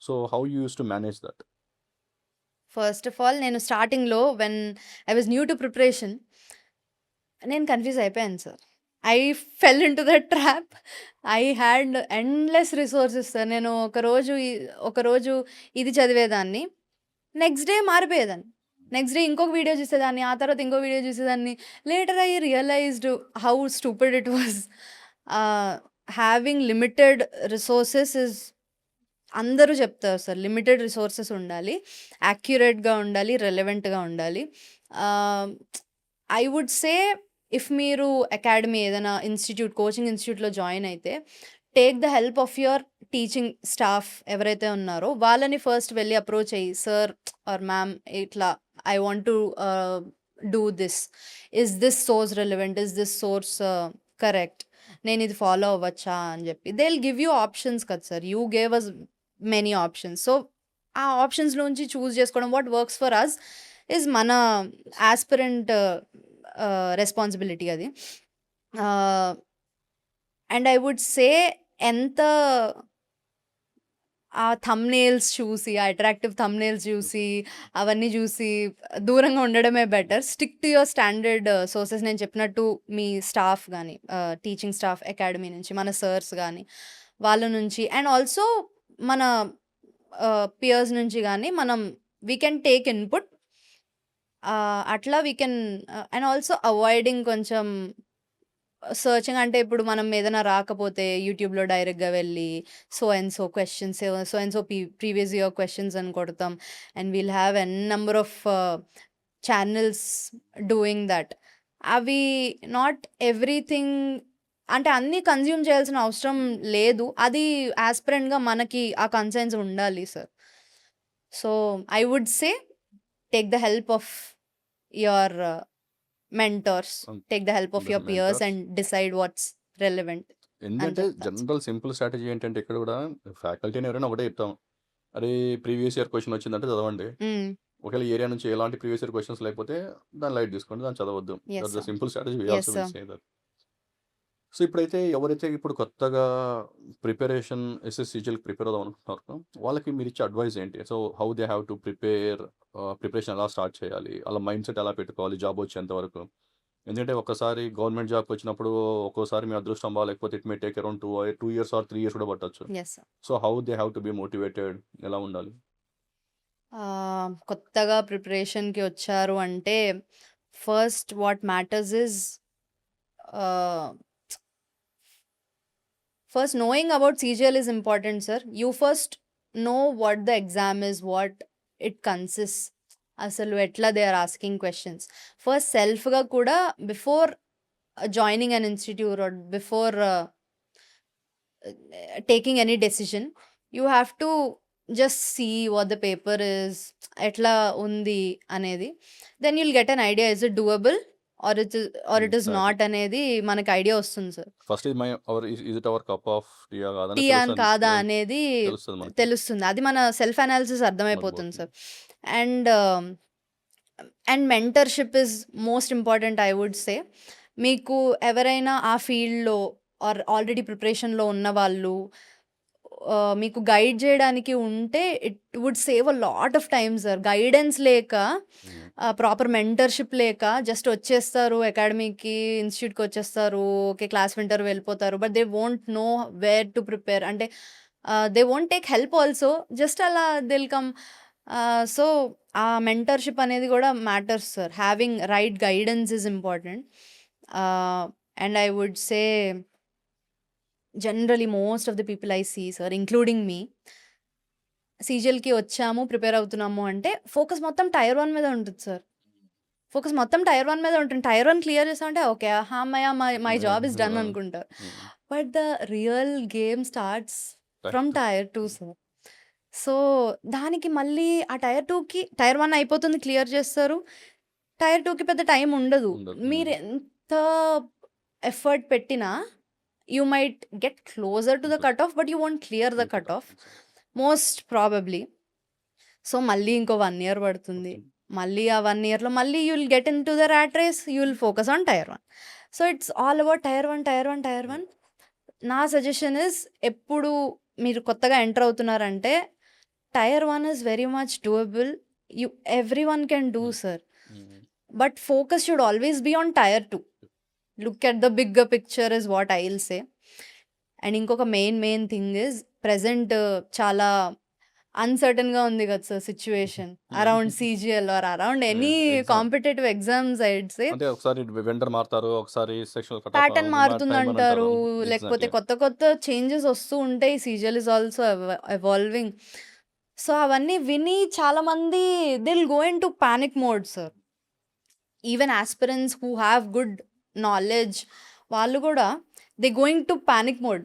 So, how you used to manage that? First of all నేను స్టార్టింగ్‌లో when I was new to preparation నేను కన్‌ఫ్యూజ్ అయిపోయాను sir. I fell into the trap. I had endless resources sir. నేను ఒకరోజు ఇది చదివేదాన్ని. నెక్స్ట్ డే మారిపోయేదాన్ని. నెక్స్ట్ డే ఇంకొక వీడియో చూసేదాన్ని. ఆ తర్వాత ఇంకో వీడియో చూసేదాన్ని. Later I realized how stupid it was. Having limited resources is అందరూ చెప్తారు సార్. లిమిటెడ్ రిసోర్సెస్ ఉండాలి. యాక్యురేట్‌గా ఉండాలి. రెలెవెంట్‌గా ఉండాలి. ఐ వుడ్ సే ఇఫ్ మీరు అకాడమీ ఏదైనా కోచింగ్ ఇన్‌స్టిట్యూట్‌లో జాయిన్ అయితే take the help of your teaching staff ఎవరైతే ఉన్నారో వాళ్ళని ఫస్ట్ వెళ్ళి అప్రోచ్ అయ్యి, సార్ ఆర్ మ్యామ్ ఇట్లా I want to do this. Is this source relevant? Is this source correct? నేను ఇది ఫాలో అవ్వచ్చా అని చెప్పి. They will give you options కదా sir. You gave us many options. So ఆ ఆప్షన్స్ నుంచి చూస్ చేసుకోవడం what works for us is మన ఆస్పిరెంట్ రెస్పాన్సిబిలిటీ అది. అండ్ ఐ వుడ్ సే ఎంత ఆ థంబ్‌నెయిల్స్ చూసి, ఆ అట్రాక్టివ్ థంబ్‌నెయిల్స్ చూసి, అవన్నీ చూసి దూరంగా ఉండడమే better. Stick to your standard sources. నేను చెప్పినట్టు మీ స్టాఫ్ గానీ, టీచింగ్ స్టాఫ్ అకాడమీ నుంచి, మన సర్స్ గానీ, వాళ్ళ నుంచి అండ్ ఆల్సో మన పియర్స్ నుంచి గానీ వీ కెన్ టేక్ ఇన్‌పుట్. అట్లా we can and also avoiding కొంచెం సెర్చింగ్. అంటే ఇప్పుడు మనం ఏదైనా రాకపోతే యూట్యూబ్‌లో డైరెక్ట్‌గా వెళ్ళి so and so questions, so and so previous year questions అని కొడతాం. And we'll have an number of channels doing that. అవి నాట్ ఎవ్రీథింగ్ అంటే అన్నీ కన్జ్యూమ్ చేయాల్సిన అవసరం లేదు. అది యాస్పిరెంట్‌గా మనకి ఆ కన్సర్న్స్ ఉండాలి sir. So I would say take the help of your mentors. Take the help of your peers mentors. and decide what's relevant అని ఎందుకంటే చెప్తాను. జనరల్ సింపుల్ స్ట్రాటజీ ఏంటంటే ఇక్కడ కూడా ఫ్యాకల్టీని ఎవరైనా ఒకటే చెప్తాం. అరే ప్రీవియస్ ఇయర్ క్వెషన్ వచ్చిందంటే చదవండి. హ్మ్. ఒకవేళ ఏరియా నుంచి ఎలాంటి ప్రీవియస్ ఇయర్ క్వెషన్స్ లేకపోతే దాన్ని లైట్ తీసుకోండి. దాన్ని చదవద్దు. Yes, that's the sir. Simple strategy we Yes, also sir. Will say that. So ఇప్పుడైతే ఎవరైతే ఇప్పుడు కొత్తగా ప్రిపరేషన్ ఎస్ఎస్‌సీజీఎల్‌కి ప్రిపేర్ అవుదాం అనుకుంటున్నారో వాళ్ళకి మీరు ఇచ్చే అడ్వైస్ ఏంటి? So how they have to preparation ఎలా స్టార్ట్ చేయాలి? వాళ్ళ మైండ్ సెట్ ఎలా పెట్టుకోవాలి జాబ్ వచ్చేంత వరకు? ఎందుకంటే ఒక్కసారి గవర్నమెంట్ జాబ్‌కి వచ్చినప్పుడు ఒక్కోసారి మీ అదృష్టం బాలేకపోతే it may take around 2 years or 3 years కూడా పట్టొచ్చు. Yes, sir. So how they have to be motivated? ఎలా ఉండాలి? కొత్తగా ప్రిపరేషన్‌కి వచ్చారు అంటే first what matters is first knowing about CGL is important, sir. You first know what the exam is, what it consists. అసలు ఎట్లా they are asking questions. First సెల్ఫ్‌గా కూడా before joining an institute or before taking any decision, you have to just see what the paper is, ఎట్లా ఉంది అనేది. Then you'll get an idea, is it doable or it is exactly. not అనేది మనకి idea వస్తుంది sir. First is it our cup of టీయా కాదని tea అని కాదా అనేది తెలుస్తది మనకి. తెలుస్తుంది. అది మన సెల్ఫ్ అనాలిసిస్ అర్థమైపోతుంది sir. And mentorship is most important I would say. మీకు ఎవరైనా ఆ ఫీల్డ్‌లో ఆర్ ఆల్రెడీ ప్రిపరేషన్‌లో ఉన్నవాళ్ళు మీకు గైడ్ చేయడానికి ఉంటే it would save a lot of time sir. Guidance లేక, ప్రాపర్ మెంటర్‌షిప్ లేక జస్ట్ వచ్చేస్తారు అకాడమీకి, ఇన్‌స్టిట్యూట్‌కి వచ్చేస్తారు. ఓకే క్లాస్ వింటారు వెళ్ళిపోతారు. But they won't know where to prepare. అంటే they won't take help also. Just అలా దే విల్ కమ్. సో ఆ మెంటర్‌షిప్ అనేది కూడా matters sir. Having right guidance is important. And I would say generally most of the people I see sir, including మీ, సీజీఎల్‌కి వచ్చాము, prepare అవుతున్నాము అంటే focus మొత్తం tyre 1 మీద ఉంటుంది సార్. ఫోకస్ మొత్తం టైర్ 1 మీద ఉంటుంది. టైర్ 1 క్లియర్ చేసామంటే ఓకే హమ్మయ్య మై జాబ్ ఇస్ డన్ అనుకుంటారు. But the real game starts from tier 2 sir. So దానికి మళ్ళీ ఆ టైర్ 2కి టైర్ 1 అయిపోతుంది, క్లియర్ చేస్తారు. టైర్ 2కి పెద్ద టైం ఉండదు. మీరు ఎంత ఎఫర్ట్ పెట్టినా you might get closer to the cutoff, but you won't clear the cutoff most probably. So మళ్ళీ ఇంకో 1 year పడుతుంది. మళ్ళీ ఆ 1 yearలో మళ్ళీ you will get into the rat race. You will focus on tier 1. So it's all about tier 1. నా suggestion is, ఎప్పుడు మీరు కొత్తగా enter అవుతున్నారంటే tier 1 is very much doable. Everyone can do, sir. But focus should always be on tier 2. Look at the bigger picture is what I will say. And ఇంకొక main thing is present చాలా అన్‌సర్టెన్‌గా ఉంది కదా sir situation around CGL or around any exam competitive exams I'd say. అంటే ఒకసారి vendor మారుతారు, ఒకసారి sectional cut off pattern time మారుతుందంటారు. అంటారు. లేకపోతే ఎగ్జాక్ట్లీ. కొత్త చేంజెస్ వస్తూ ఉంటాయి. CGL is also evolving. So, అవన్నీ విని చాలామంది they will go into panic mode sir. Even aspirants who have good knowledge వాళ్ళు కూడా they going to panic mode.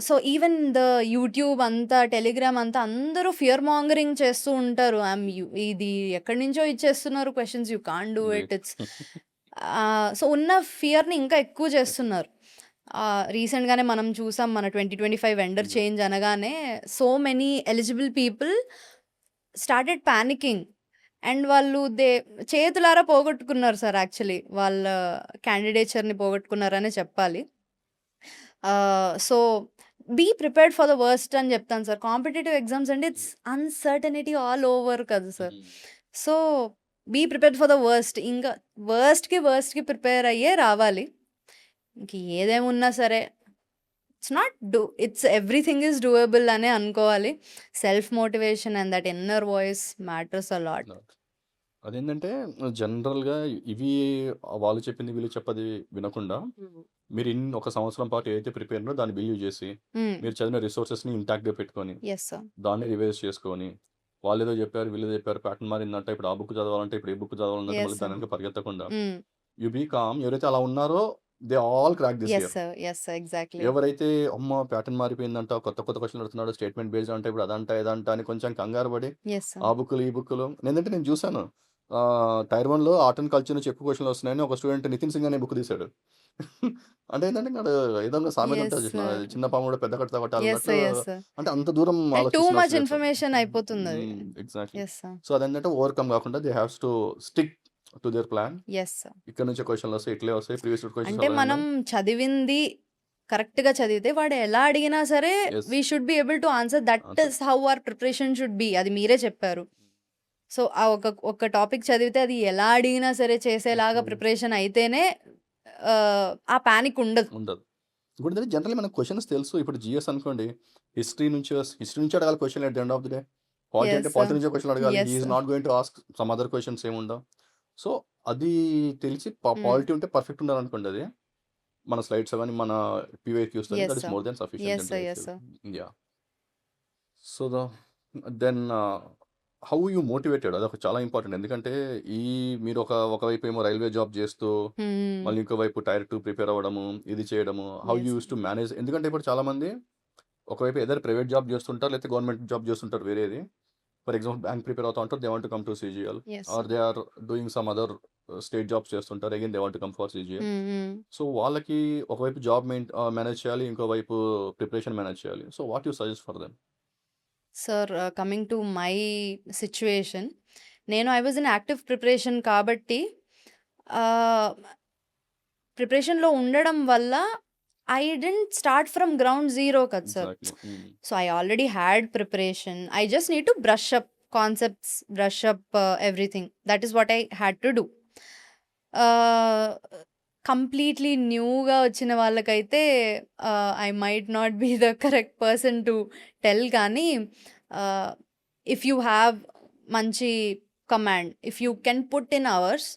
So, even the YouTube అంతా, టెలిగ్రామ్ అంతా అందరూ ఫియర్ మాంగరింగ్ చేస్తూ ఉంటారు. ఇది ఎక్కడి నుంచో ఇచ్చేస్తున్నారు questions, you can't do it. It's so, ఉన్న ఫియర్‌ని ఇంకా ఎక్కువ చేస్తున్నారు. రీసెంట్‌గానే మనం చూసాం మన 2025 వెండర్ చేంజ్ అనగానే so many eligible people started panicking. And వాళ్ళు చేతులారా పోగొట్టుకున్నారు సార్ యాక్చువల్లీ. వాళ్ళ క్యాండిడేచర్‌ని పోగొట్టుకున్నారనే చెప్పాలి. So, be prepared for the worst అని చెప్తాను సార్. కాంపిటీటివ్ ఎగ్జామ్స్ అంటే ఇట్స్ అన్‌సర్టనిటీ ఆల్ ఓవర్ కదా sir. So, be prepared for the worst. ఇంకా వర్స్ట్‌కి ప్రిపేర్ అయ్యే రావాలి. ఇంక ఏదేమున్నా సరే ఇట్స్ ఎవ్రీథింగ్ ఈజ్ డూయబుల్ అనే అనుకోవాలి. Self motivation and that inner voice matters a lot. అదేంటంటే జనరల్‌గా ఇవి వాళ్ళు చెప్పింది, వీళ్ళు చెప్పది వినకుండా మీరు ఒక సంవత్సరం పాటు ఏదైతే ప్రిపేర్ ఉన్నారో దాన్ని బిలీవ్ చేసి, మీరు చదివిన రిసోర్సెస్‌ని ఇంటాక్ట్‌గా పెట్టుకొని, యెస్ సార్. దాన్ని రివైజ్ చేసుకొని, వాళ్ళేదో చెప్పారు, వీళ్ళేదో చెప్పారు, ప్యాటర్న్ మారిందంట, ఇప్పుడు ఆ బుక్ చదవాలంటే, ఇప్పుడు ఏ బుక్ చదవాలన్నట్టు యెస్ మళ్ళీ సార్. దాని వెనక పరిగెత్తకుండా, యూ బీ కామ్. ఎవరైతే అలా ఉన్నారో they all crack this year. Yes sir. Exactly. ఎవరైతే అమ్మో! ప్యాటర్న్ మారిపోయిందంట, కొత్త క్వెషన్‌లు అడుగుతున్నాడు, స్టేట్మెంట్ బేస్డ్ అంటే ఇప్పుడు అదంట, ఇదంట అని కొంచెం కంగారు పడి, యెస్ ఆ సార్. బుక్కులు, ఈ బుక్కులు నేను చూసాను. టైర్ 1లో ఆర్ట్ అండ్ కల్చర్ నుంచి ఎక్కువ క్వెషన్‌లు వస్తున్నాయని ఒక స్టూడెంట్ 'నితిన్ సింగ్' అనే బుక్ తీశాడు. అంటే ఏంటంటే ఆడు ఏదో సామెత యెస్ ఉంటది చూసినావా? సార్. చిన్న పాము కూడా పెద్ద కట్ట యెస్ కొట్టాలన్నట్టు. సార్. Yes sir. అంటే అంత దూరం టూ ఆలోచిస్తున్నారు మచ్ స్టూడెంట్స్. ఇన్ఫర్మేషన్ అయిపోతుందది. ఎగ్జాక్ట్‌లీ. Yes sir. సో, అదేంటంటే ఓవర్‌కమ్ కాకుండా they haves to stick to their plan. Yes sir. ఇక్కడ నుంచే క్వెషన్‌లు వస్తాయి, ఇట్లే వస్తాయి. ప్రీవియస్ క్వెషన్స్ అంటే అలానే మనం ఉన్నాయి. చదివింది కరెక్ట్‌గా చదివితే వాడు ఎలా అడిగినా సరే yes. We should be able to answer. That answer. Is how our preparation should be. అది మీరే చెప్పారు. సో, ఆ ఒక టాపిక్ చదివితే అది ఎలా అడిగినా సరే చేసేలాగా ప్రిపరేషన్ అయితేనే ఆ పానిక్ ఉండదు. ఉండదు. ఇంకోటి జనరల్లీ మనకు క్వెషన్స్ తెలుసు. ఇప్పుడు జీఎస్ అనుకోండి, హిస్టరీ నుంచి అడగాలి question at the end of the day. Polity అంటే యెస్ పాలిటీ సార్. నుంచే క్వెషన్ అడగాలి. Yes he is sir. Not going to ask some other questions ఏమి ఉండవు. సో, అది తెలిసి హ్మ్. పాలిటీ ఉంటే పర్ఫెక్ట్ ఉండాలనుకోండి అది. మన స్లైడ్స్ అవన్నీ, మన PYQs yes that is sir. More than sufficient yes అండి sir. I yes feel. Sir. Yeah! So, then how you motivated అదొక చాలా ఇంపార్టెంట్. ఎందుకంటే మీరు ఒకవైపు ఏమో రైల్వే జాబ్ చేస్తూ, హ్మ్. మళ్ళీ ఇంకోవైపు టైర్ 2 ప్రిపేర్ అవ్వడము, ఇది చేయడము. How yes you use sir. To manage? ఎందుకంటే ఇప్పుడు చాలామంది ఒకవైపు ఎదర్ ప్రైవేట్ జాబ్ చేస్తుంటారు, లేకపోతే గవర్నమెంట్ జాబ్ చేస్తుంటారు వేరేది. ఫర్ ఎగ్జాంపుల్ బ్యాంక్ ప్రిపేర్ అవుతా ఉంటారు, they want to come to CGL. Yes or sir. They are doing some other state jobs చేస్తుంటారు, again they want to come for CGL. Hmm. So, వాళ్ళకి ఒకవైపు job manage చేయాలి, ఇంకోవైపు preparation manage చేయాలి. So, what you suggest for them? Sir, coming to my situation, I was in active preparation కాబట్టి ప్రిపరేషన్‌లో ఉండడం వల్ల I didn't start from ground zero కదా sir. Exactly. So, I already had preparation. I just need to brush up concepts, brush up everything. That is what I had to do. Completely న్యూగా వచ్చిన వాళ్ళకైతే I might not be the correct person to tell. కానీ if you have మంచి command, if you can put in hours,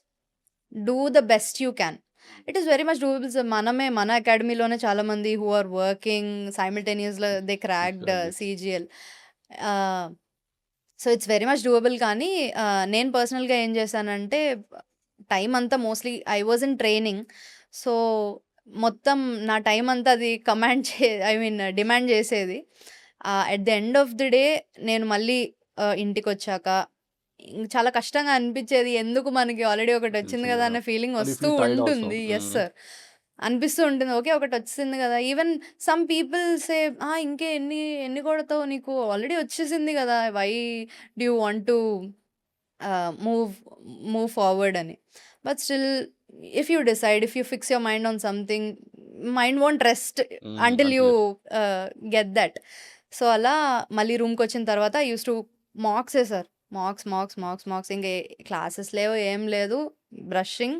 do the best you can. It is very much doable sir. మన అకాడమీలోనే చాలామంది who are working సైమల్టేనియస్‌లో they cracked CGL. So, it's very much doable. కానీ నేను పర్సనల్‌గా ఏం చేశానంటే టైం అంతా mostly I was in training. So, మొత్తం నా టైం అంతా అది డిమాండ్ చేసేది. At the end of the day నేను మళ్ళీ ఇంటికొచ్చాక చాలా కష్టంగా అనిపించేది. ఎందుకు మనకి ఆల్రెడీ ఒకటి వచ్చింది కదా అన్న ఫీలింగ్ And you వస్తూ feel tired also. ఉంటుంది. Yes sir. అనిపిస్తూ ఉంటుంది. ఓకే, ఒకటి వచ్చింది కదా. ఈవెన్ సమ్ పీపుల్ సే, ఇంకే ఎన్ని కొడతావు, నీకు ఆల్రెడీ వచ్చేసింది కదా, why do you want to move forward అని. But still if you decide, if you fix your mind on something, mind won't rest until you get that. So, అలా మళ్ళీ రూమ్కి వచ్చిన తర్వాత ఐ యూస్ టు మాక్సే సార్. మాక్స్. ఇంక classes లేవు, ఏం లేదు. Brushing,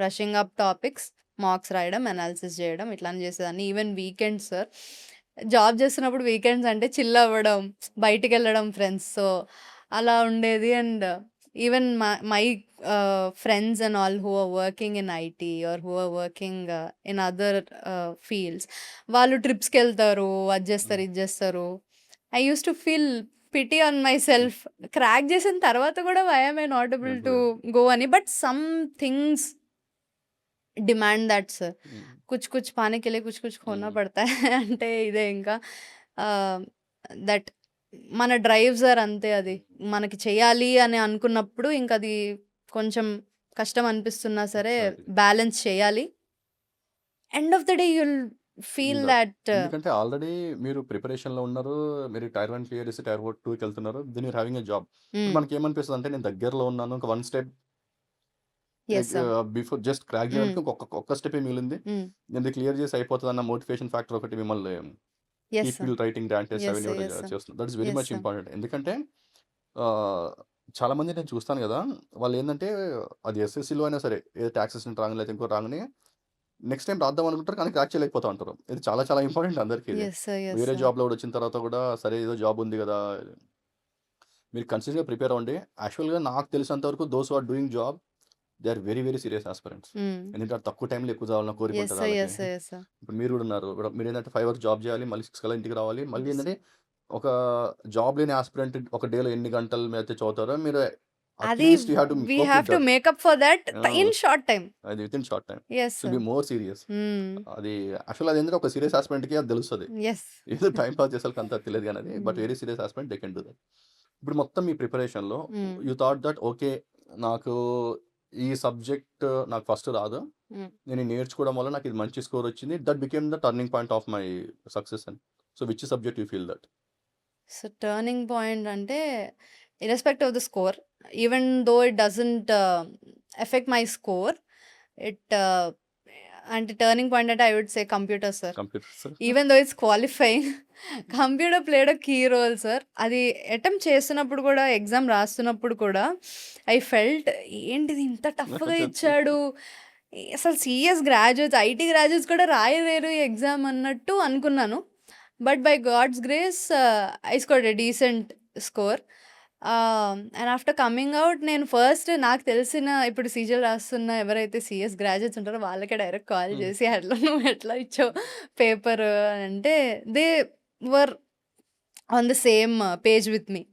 brushing up topics, marks రాయడం, అనాలిసిస్ చేయడం ఇట్లానే చేసేదాన్ని. ఈవెన్ వీకెండ్స్ సార్, జాబ్ చేస్తున్నప్పుడు వీకెండ్స్ అంటే చిల్ అవ్వడం, బయటికెళ్ళడం ఫ్రెండ్స్‌తో అలా ఉండేది. And even my friends and all who are working in IT or who are working in other fields, వాళ్ళు ట్రిప్స్‌కెళ్తారు, అది చేస్తారు, ఇది చేస్తారు. I used to feel pity on myself. Crack చేసిన తర్వాత కూడా why am I not able to go అని. But some things demand that sir. కుछ कुछ पाने के लिए कुछ कुछ खोना पड़ता है అంటే ఇదే ఇంకా దట్ మన డ్రైవ్ సార్ అంతే. అది మనకి చేయాలి అని అనుకున్నప్పుడు ఇంక అది కొంచెం కష్టం అనిపిస్తున్నా సరే Exactly. బ్యాలెన్స్ చేయాలి. End of the day you'll feel ఇంకా దట్ ఎందుకంటే ఆల్రెడీ మీరు ప్రిపరేషన్‌లో ఉన్నారు. మీరు టైర్ 1 క్లియర్ చేసి టైర్ 2కి వెళ్తున్నారు. Then you're having a job. ఇప్పుడు మనకేమనిపిస్తది అంటే నేను దగ్గరలో ఉన్నాను. ఒక 1 step yes sir. Before just crack చేయడానికి ఒక్క స్టెప్పే మిగిలింది. నేను ఇది క్లియర్ చేసి అయిపోతదన్న మోటివేషన్ ఫ్యాక్టర్ ఒకటి మిమ్మల్ని yes keep sir. You writing grand test Yes, అవన్నీ sir. కూడా Yes, sir. చేస్తుంది. That is very Yes, much sir. Important. ఎందుకంటే చాలా మంది నేను చూస్తాను కదా! వాళ్ళు ఏందంటే అది ఎస్ఎస్‌సిలో అయినా సరే ఏదో టాక్స్ అసిస్టెంట్ రాగానే లేకపోతే ఇంకోటి రాగానే నెక్స్ట్ టైమ్ రాద్దాం అనుకుంటారు. కానీ క్రాక్ చేయలేకపోతా ఉంటారు. ఇది చాలా చాలా ఇంపార్టెంట్ అందరికీ ఇది. Yes, sir. Yes, వేరే sir. జాబ్‌లో కూడా వచ్చిన తర్వాత కూడా సరే ఏదో జాబ్ ఉంది కదా! మీరు కన్సిస్టెంట్‌గా ప్రిపేర్ అవ్వండి. యాక్చువల్‌గా నాకు తెలిసినంత వరకు those who are doing job they are very very serious aspirants. ఎందుకంటే తక్కువ టైంలో ఎక్కువ చదవాలన్న కోరిక Yes, ఉంటది sir. Yes, వాళ్ళకి. sir. Yes, sir. ఇప్పుడు మీరు కూడా ఉన్నారు. ఇప్పుడు మీరేంటంటే 5 వరకు జాబ్ చేయాలి. మళ్ళీ 6 కల్లా ఇంటికి రావాలి. మళ్ళీ Yes. ఏంటంటే ఒక జాబ్ లేని ఆస్పిరెంట్ ఒక డేలో ఎన్ని గంటలు అయితే చదువుతారో మీరు అది at least you have to we cope have with to that. make up for that in short time. అది within short time. Yes, should sir. Be more serious. అది యాక్చువల్‌గా అదేంటంటే ఒక సీరియస్ ఆస్పిరెంట్‌కి అది తెలుస్తది. Yes. ఏదో టైమ్ పాస్ చేసేవాళ్ళకి అంత తెలియదు గానీ అది. But Mm. Very serious aspirant they can do that. ఇప్పుడు మొత్తం మీ ప్రిపరేషన్‌లో Mm. You thought that okay నాకు ఈ సబ్జెక్ట్ నాకు ఫస్ట్ రాదు. Mm. నేను ఇది నేర్చుకోవడం వల్ల నాకు ఇది మంచి స్కోర్ వచ్చింది. That became the turning point of my success అని. So which subject you feel that? So turning point అంటే irrespective of the score, even though it doesn't affect my score, it అంటే టర్నింగ్ పాయింట్ అంటే I would say computer sir. Computers. Even though it's qualifying, computer played a key role sir. అది attempt చేస్తున్నప్పుడు కూడా, exam రాస్తున్నప్పుడు కూడా I felt ఏంటిది ఇంత టఫ్గా ఇచ్చాడు, అసలు సిఎస్ గ్రాడ్యుయేట్స్, ఐటీ గ్రాడ్యుయేట్స్ కూడా రాయలేరు ఈ ఎగ్జామ్ అన్నట్టు అనుకున్నాను. But by God's grace I scored a decent score. And after coming out నేను ఫస్ట్ నాకు తెలిసిన ఇప్పుడు సీజీఎల్ రాస్తున్న ఎవరైతే సిఎస్ గ్రాడ్యుయేట్స్ ఉంటారో వాళ్ళకే డైరెక్ట్ కాల్ చేసి అట్లా నువ్వు ఎట్లా ఇచ్చావు పేపర్ అంటే they were on the same page with me.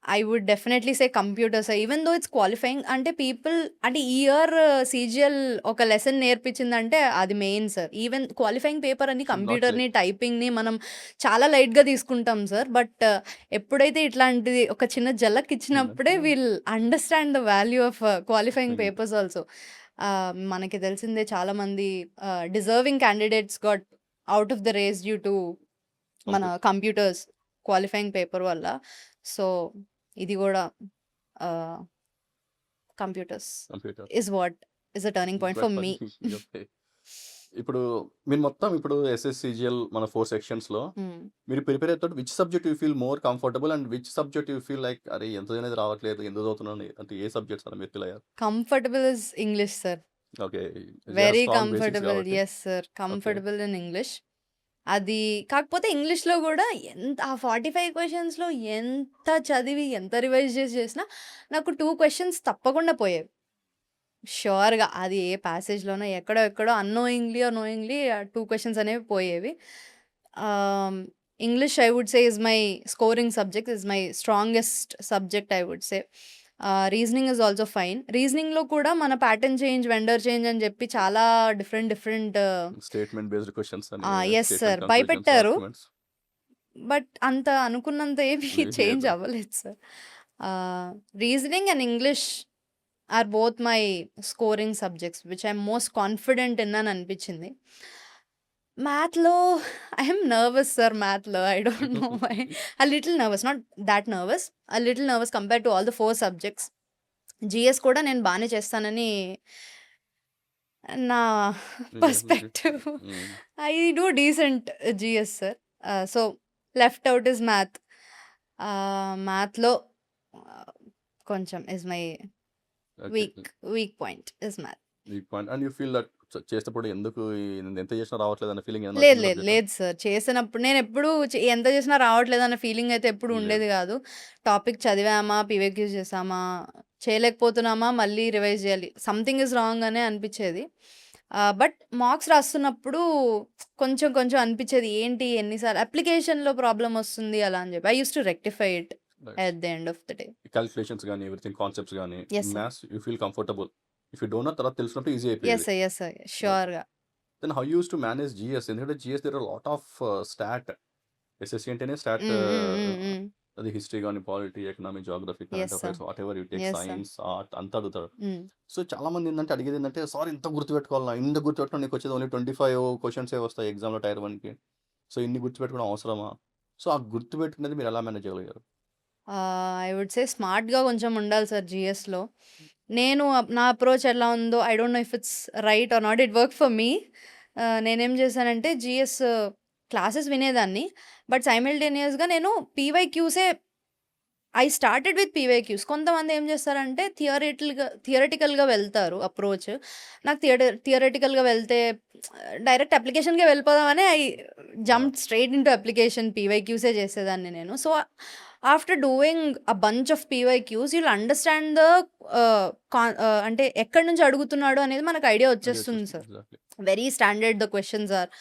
I would definitely say computers even though it's qualifying. అంటే పీపుల్ అంటే ఈ ఇయర్ సీజీఎల్ ఒక లెసన్ నేర్పించిందంటే అది main sir. Even qualifying paper అని కంప్యూటర్ని టైపింగ్ని మనం చాలా లైట్గా తీసుకుంటాం సార్. బట్ ఎప్పుడైతే ఇట్లాంటిది ఒక చిన్న జలక్ ఇచ్చినప్పుడే will understand the value of qualifying papers also. మనకి తెలిసిందే చాలామంది deserving candidates got out of the race due to మన కంప్యూటర్స్ క్వాలిఫైయింగ్ పేపర్ వల్ల. సో ఇది కూడా computers is what is a turning point for me. ఇప్పుడు మీరు మొత్తం ఇప్పుడు ఎస్ఎస్సిజిఎల్ మన 4 సెక్షన్స్‌లో మీరు ప్రిపేర్ అవుతాడు which subject you feel more comfortable and which subject you feel like అరే ఎంత అనేది రావట్లేదు ఎందుకు చదువుతున్నాను అంటే ఏ సబ్జెక్ట్స్ అలా మీరు ఫీల్ అయ్యారు? Comfortable is English sir. Okay. Very comfortable. Yes sir, comfortable in English. అది కాకపోతే ఇంగ్లీష్లో కూడా ఎంత ఆ 45 క్వశ్చన్స్లో ఎంత చదివి ఎంత రివైజ్ చేసినా నాకు 2 క్వశ్చన్స్ తప్పకుండా పోయేవి ష్యూర్గా. అది ఏ ప్యాసేజ్లోనో ఎక్కడో అన్నోయింగ్లీ ఆర్ నోయింగ్లీ 2 క్వశ్చన్స్ అనేవి పోయేవి. English I would say is my scoring subject, is my strongest subject I would say. Reasoning is also fine. రీజనింగ్లో కూడా మన ప్యాటర్న్ చేంజ్, వెండర్ చేంజ్ అని చెప్పి చాలా డిఫరెంట్ స్టేట్మెంట్ బేస్డ్ క్వశ్చన్స్ అని yes sir భయపెట్టారు. బట్ అంత అనుకున్నంత ఏమి చేంజ్ అవ్వలేదు sir. Reasoning and English are both my scoring subjects which I'm most confident in అని అనిపించింది. మ్యాథ్లో ఐఎమ్ నర్వస్ సార్. మ్యాథ్లో I don't know why, a little nervous, not that nervous, a little nervous compare to all the 4 subjects. GS కూడా నేను బాగానే చేస్తానని నా perspective. I do decent GS sir. So left out is math. మ్యాథ్లో కొంచెం is my okay. Weak point is math. Weak point and you feel that చేసేటప్పుడు ఎందుకు నేను ఎంత చేసినా రావట్లేదు అన్న ఫీలింగ్ ఏమైనా లేదు, వచ్చిందా లేదు, సబ్జెక్ట్లో? లేదు సార్. చేసినప్పుడు నేనెప్పుడూ ఎంత చేసినా రావట్లేదన్న ఫీలింగ్ అయితే ఎప్పుడు లేదు. ఉండేది గాదు. టాపిక్ చదివామా, పీవైక్యూస్ చేసామా, చేయలేకపోతున్నామా, మళ్ళీ రివైజ్ చేయాలి. సంథింగ్ ఈజ్ రాంగ్ అనే అనిపిచ్చేది. బట్ మార్క్స్ రాస్తున్నప్పుడు కొంచెం కొంచెం అనిపిచ్చేది. ఏంటి ఎన్ని సార్లు అప్లికేషన్‌లో ప్రాబ్లమ్ వస్తుంది అలా అని చెప్పి. I used to rectify it nice. At the end of the day. Calculations గానీ, ఎవ్రీథింగ్ కాన్సెప్ట్స్ గానీ, yes sir. Maths you feel comfortable. If you don't know తర్వాత తెలిసినప్పుడు ఈజీ యెస్ అయిపోయేది. సార్. Yes sir. ఓకే. ష్యూర్‌గా. Then how you used to manage GS? ఎందుకంటే GS there are lot of stat. SSC అంటేనే stat hmm. Hmm. Hmm. Hmm. అది history గానీ, polity, economy, geography, current yes sir. Affairs whatever you take yes sir. Science, art అంతా అడుగుతాడు. హ్మ్. So చాలామంది ఏందంటే అడిగేదేంటంటే, "sir ఇంత గుర్తుపెట్టుకోవాలనా? ఇంత గుర్తుపెట్టుకొని నీకొచ్చేది ఓన్లీ 25 క్వెషన్సే వస్తాయి ఎగ్జామ్‌లో టైర్ 1కి. సో ఇన్ని గుర్తుపెట్టుకోవడం అవసరమా?" సో ఆ గుర్తుపెట్టుకునేది మీరు ఎలా మేనేజ్ చేయగలిగారు? ఐ వుడ్ సే స్మార్ట్‌గా కొంచెం ఉండాలి సార్ జీఎస్‌లో. నా అప్రోచ్ ఎలా ఉందో I don't know if it's right are not. It work for me. నేనేం చేశానంటే జీఎస్ క్లాసెస్ వినేదాన్ని. బట్ సైమల్టేనియస్‌గా నేను పీవైక్యూసే ఐ స్టార్టెడ్ విత్ పీవైక్యూస్. కొంతమంది ఏం చేస్తారంటే థియరటికల్‌గా వెళ్తారు అప్రోచ్. నాకు థియరటికల్‌గా వెళ్తే డైరెక్ట్ అప్లికేషన్‌కే వెళ్ళిపోదామని జంప్డ్ స్ట్రెయిట్ ఇంటూ అప్లికేషన్ పీవైక్యూసే చేసేదాన్ని నేను. So, after doing a bunch of PYQs you'll understand the అంటే ఎక్కడి నుంచి అడుగుతున్నాడు అనేది మనకు ఐడియా అది వచ్చేస్తుంది వచ్చేస్తుంది. Sir. Exactly. Very standard the questions are.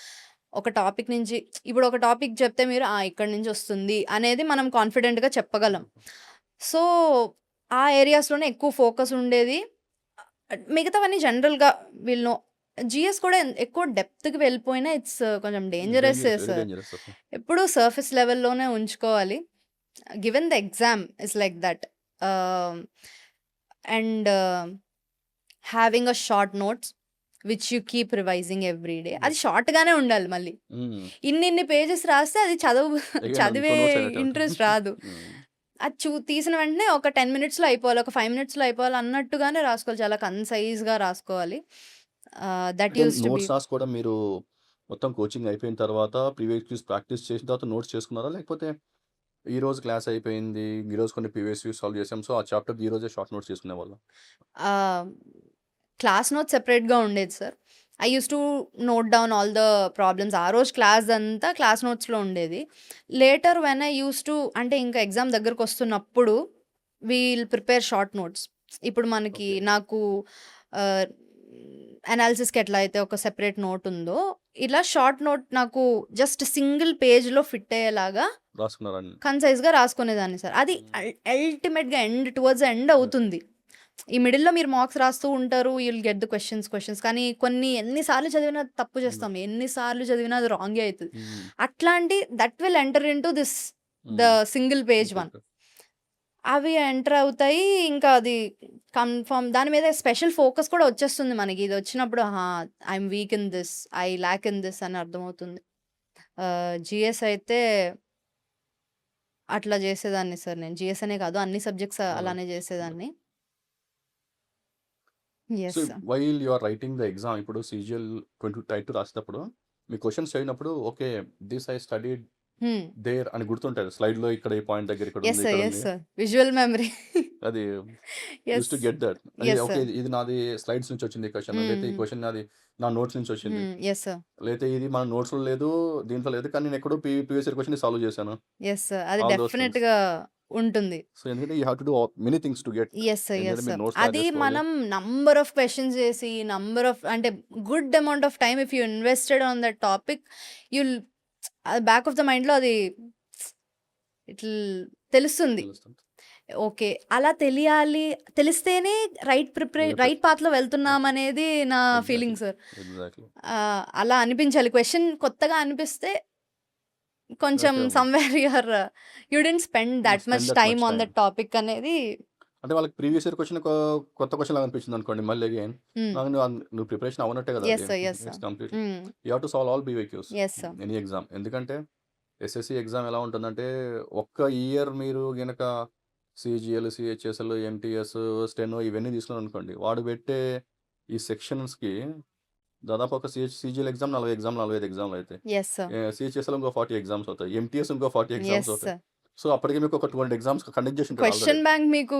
ఒక టాపిక్ నుంచి ఇప్పుడు ఒక టాపిక్ చెప్తే మీరు ఇక్కడి నుంచి వస్తుంది అనేది మనం కాన్ఫిడెంట్‌గా చెప్పగలం. సో, ఆ ఏరియాస్‌లోనే ఎక్కువ ఫోకస్ ఉండేది. మిగతావన్నీ జనరల్‌గా వీళ్ళు జీఎస్ కూడా ఎక్కువ డెప్త్‌కి వెళ్ళిపోయినా ఇట్స్ కొంచెం డేంజరస్సే డేంజరస్. Very sir. డేంజరస్ అసలు. ఎప్పుడూ సర్ఫేస్ లెవెల్‌లోనే ఉంచుకోవాలి. Given the exam is like that. Ah, and having a short notes which you keep revising every day. అది యెస్. షార్ట్‌గానే ఉండాలి మళ్ళీ. హ్మ్. ఇన్నిన్ని పేజెస్ రాస్తే అది అగైన్ ఇంకో చదివే నోట్స్ అయినట్టే ఉంటుంది. ఇంట్రెస్ట్ రాదు. హ్మ్. అది తీసిన వెంటనే ఒక 10 మినిట్స్‌లో అయిపోవాలి. ఒక 5 మినిట్స్‌లో అయిపోవాలి అన్నట్టుగానే రాసుకోవాలి. చాలా కన్‌సైజ్‌గా రాసుకోవాలి. దట్ అంటే యూజ్డ్ టు బి నోట్స్ రాసుకోవడం మీరు మొత్తం కోచింగ్ అయిపోయిన తర్వాత ప్రీవియస్ క్యూస్ ప్రాక్టీస్ చేసిన తర్వాత నోట్స్ చేసుకున్నారా? లేకపోతే ఈరోజు క్లాస్ అయిపోయింది. ఈరోజు కొన్ని ప్రీవియస్ క్యూస్ సాల్వ్ చేసాం. సో, ఆ చాప్టర్‌ది ఈరోజే షార్ట్ నోట్స్ చేసుకునేవాళ్ళా? ఆహ్, క్లాస్ నోట్స్ సెపరేట్‌గా ఉండేది sir. I used to note down all the problems. ఆ రోజు క్లాస్‌దంతా క్లాస్ నోట్స్‌లో ఉండేది. Later when I used to అంటే ఇంకా ఎగ్జామ్ దగ్గరకొస్తున్నప్పుడు విల్ ప్రిపేర్ షార్ట్ నోట్స్. ఇప్పుడు మనకి ఓకే. నాకు ఆహ్, అనాలిసిస్‌కి ఎట్లా అయితే ఒక సెపరేట్ నోట్ ఉందో, ఇలా షార్ట్ నోట్ నాకు జస్ట్ సింగిల్ పేజ్‌లో ఫిట్ అయ్యేలాగా రాసుకున్నారా అన్ని? కన్‌సైజ్‌గా రాసుకునేదాన్ని సార్. అది హ్మ్. అల్టిమేట్‌గా టువర్డ్స్ ఎండ్ అవుతుంది. ఈ మిడిల్‌లో మీరు మార్క్స్ రాస్తూ ఉంటారు. You will get the questions. కానీ కొన్ని ఎన్ని సార్లు చదివినా తప్పు చేస్తాం. ఎన్ని సార్లు చదివినా అది రాంగే అయితది. హ్మ్. అట్లాంటి that will enter into the hmm. Single page one. Okay. అవి ఎంటర్ అవుతాయి. ఇంకా అది కన్ఫర్మ్ దాని మీద స్పెషల్ ఫోకస్ కూడా వచ్చేస్తుంది మనకి. ఇది వచ్చినప్పుడు I'm week in this. I lakh in this అని అర్థమవుతుంది. జీఎస్ అయితే అట్లా చేసేదాన్ని సార్ నేను. జీఎస్ అనే కాదు అన్ని సబ్జెక్ట్స్ ఓహ్! అలానే చేసేదాన్ని. So, yes. While you are writing the exam ఇప్పుడు సీజీఎల్ 22 రాసేటప్పుడు మీ క్వెషన్స్ చదివినప్పుడు okay. This I studied hmm. There అని గుర్తుంటది. స్లైడ్‌లో ఇక్కడ ఈ పాయింట్ దగ్గర ఇక్కడ యెస్ ఉంది. సార్. ఇక్కడ యెస్ ఉంది. సార్. Visual memory. అది used yes. To get that. అది యెస్ ఓకే. సార్. ఇది నాది స్లైడ్స్ నుంచి వచ్చింది ఈ క్వెషన్. హ్మ్. లేతే ఈ హ్మ్. క్వెషన్ నాది నా నోట్స్ నుంచి వచ్చింది. Yes sir. లేతే ఇది మన నోట్స్‌లో లేదు, దీంట్లో లేదు. కానీ నేను ఎక్కడో ప్రీవియస్ ఇయర్ క్వెషన్‌ని సాల్వ్ చేశాను. Yes sir. అది ఆల్ దోస్ థింగ్స్. డెఫినిట్‌గా ఉంటుంది. సో, ఎందుకంటే you have to do many things to get. Yes sir. ఎందుకంటే యెస్ మీరు సార్. నోట్స్ తయారు అది చేసుకోవాలి. మనం నంబర్ ఆఫ్ క్వెషన్స్ చేసి, అంటే good amount of time if you invested on that topic you'll back of the మైండ్‌లో అది ఇట్ల్ తెలుస్తుంది. తెలుస్తుంది. ఓకే. అలా తెలియాలి. తెలిస్తేనే రైట్ పాత్‌లో వెళ్తున్నామనేది నా ఎగ్జాక్ట్‌లీ. Feeling sir. ఎగ్జాక్ట్‌లీ. అలా అనిపించాలి. క్వెషన్ కొత్తగా అనిపిస్తే కొంచెం okay. Somewhere you didn't spend that much spend that time much on time. That topic అనేది. అంటే వాళ్ళకి ప్రీవియస్ ఇయర్ క్వెషన్ కొత్త క్వెషన్ లాగా అనిపించిందనుకోండి మళ్ళీ అగైన్. హ్మ్. నువ్వు ప్రిపరేషన్ అవ్వనట్టే కదా అది. Yes sir. Yes it's sir. Completely. Hmm. You have to solve all PYQs. Yes sir. Any exam. ఎందుకంటే ఎస్ఎస్‌సి ఎగ్జామ్ ఎలా ఉంటుందంటే ఒక్క ఇయర్ మీరు గనక సీజీఎల్, సీహెచ్ఎస్ఎల్, ఎంటీఎస్, స్టెనో ఇవన్నీ తీసుకున్నారనుకోండి. వాడు పెట్టే ఈ సెక్షన్స్‌కి దాదాపు ఒక సీజీఎల్ ఎగ్జామ్ 40 ఎగ్జామ్, 45 ఎగ్జామ్‌లు అయితాయి. Yes sir. సీహెచ్ఎస్ఎల్ ఇంకో 40 ఎగ్జామ్స్ అవుతాయి. ఎంటీఎస్ ఇంకో 40 ఎగ్జామ్స్ యెస్ అవుతాయి. సార్. సో, అప్పటికి మీకు ఒక 200 ఎగ్జామ్స్ కండక్ట్ చేసి ఉంటాడు ఆల్రెడీ. క్వెషన్ బ్యాంక్ మీకు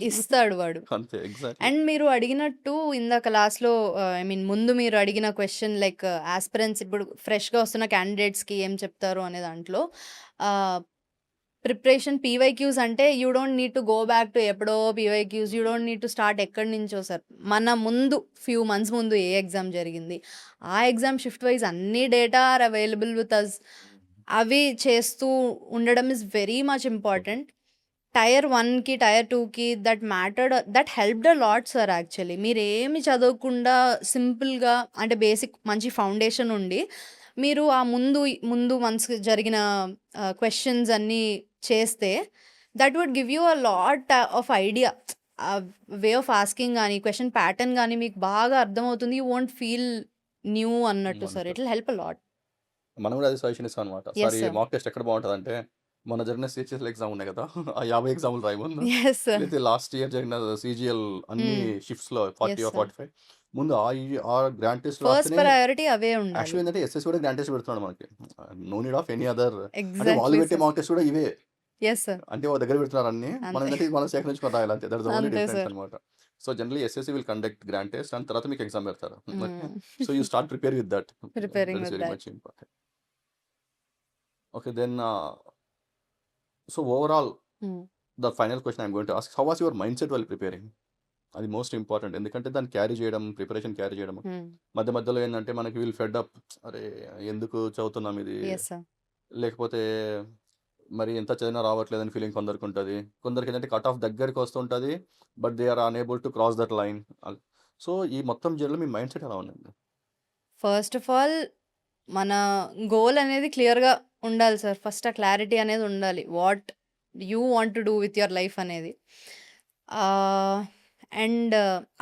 ఇస్తాడు వాడు. అంతే ఎగ్జాక్ట్‌లీ. అండ్ మీరు అడిగినట్టు ఇందాక లాస్ట్‌లో ఐ మీన్ ముందు మీరు అడిగిన క్వెషన్ లైక్ యాస్పిరెంట్స్ ఇప్పుడు ఫ్రెష్‌గా వస్తున్న క్యాండిడేట్స్‌కి ఏం చెప్తారు అనే దాంట్లో ప్రిపరేషన్ పీవైక్యూస్ అంటే you don't need to go back to ఎప్పుడో PYQs. You don't need to start ఎక్కడి నుంచో సార్. మన ముందు ఫ్యూ మంత్స్ ముందు ఏ ఎగ్జామ్ జరిగింది, ఆ ఎగ్జామ్ షిఫ్ట్ వైజ్ అన్ని data are available with us. అవి చేస్తూ ఉండడం is very much important. Tier 1కి టైర్ 2కి that helped a lot sir. Actually మీరేమి చదవకుండా సింపుల్గా అంటే బేసిక్ మంచి ఫౌండేషన్ ఉండి మీరు ఆ ముందు మంత్స్ జరిగిన క్వశ్చన్స్ అన్నీ చేస్తే that would give you a lot of idea. Way of asking కానీ క్వశ్చన్ ప్యాటర్న్ కానీ మీకు బాగా అర్థమవుతుంది. యూ వోంట్ ఫీల్ న్యూ అన్నట్టు sir. It will help a lot. మనం కూడా అదే సజెషన్ ఇస్తాం అనమాట. Yes, సార్ ఈ sir. మాక్ టెస్ట్ ఎక్కడ బాగుంటుందంటే మొన్న జరిగిన సిహెచ్ఎస్ఎల్ ఎగ్జామ్ ఉన్నాయి కదా, ఆ 50 ఎగ్జాములు రాయి ముందు. Yes sir. లేకపోతే లాస్ట్ ఇయర్ జరిగిన సీజీఎల్ అన్ని షిఫ్ట్స్లో 40 Yes, ఆర్ sir. 45 ముందు ఆ గ్రాండ్ టెస్ట్ ఫస్ట్ రాస్తేనే ప్రయారిటీ అవే యాక్చువల్ ఉండాలి. ఏంటంటే ఎస్ఎస్ కూడా గ్రాండ్ టెస్ట్ పెడుతున్నాడు మనకి. No need of any other. అంటే వాళ్ళు ఎగ్జాక్ట్లీ పెట్టే సార్. మాక్ టెస్ట్ కూడా ఇవే. Yes sir. అంటే వాళ్ళ దగ్గర పెడుతున్నారు అన్ని. మనం అంతే ఏంటంటే మనం సేకరించుకొని రాయాలి అంతే. దట్ ఇస్ ఓన్లీ అంతే డిఫరెన్స్ సార్. అనమాట. So generally SSC will conduct grand test and తర్వాత మీకు ఎగ్జామ్ పెడతారు. Okay. So you start prepare with that. Preparing that is with very that. Much important. Okay then so overall the final question I'm going to ask, how was your mindset while preparing? అది most important. ఎందుకంటే దాన్ని carry చేయడం, preparation carry చేయడం మధ్య మధ్యలో ఏంటంటే మనకి wheel fed up, అరే ఎందుకు చదువుతున్నాం ఇది, ఎస్ సార్. లేకపోతే మరి ఎంత చదివినా రావట్లేదని ఫీలింగ్ కొందరికి ఉంటుంది. కొందరికి ఏంటంటే కట్ ఆఫ్ దగ్గరికి వస్తుంటుంది but they are unable to cross that line. So ఈ మొత్తం జర్నీలో మీ మైండ్ సెట్ ఎలా ఉందండి? ఫస్ట్ ఆఫ్ ఆల్ మన గోల్ అనేది క్లియర్గా ఉండాలి సార్. ఫస్ట్ ఆ క్లారిటీ అనేది ఉండాలి. What you want to do with your life అనేది. అండ్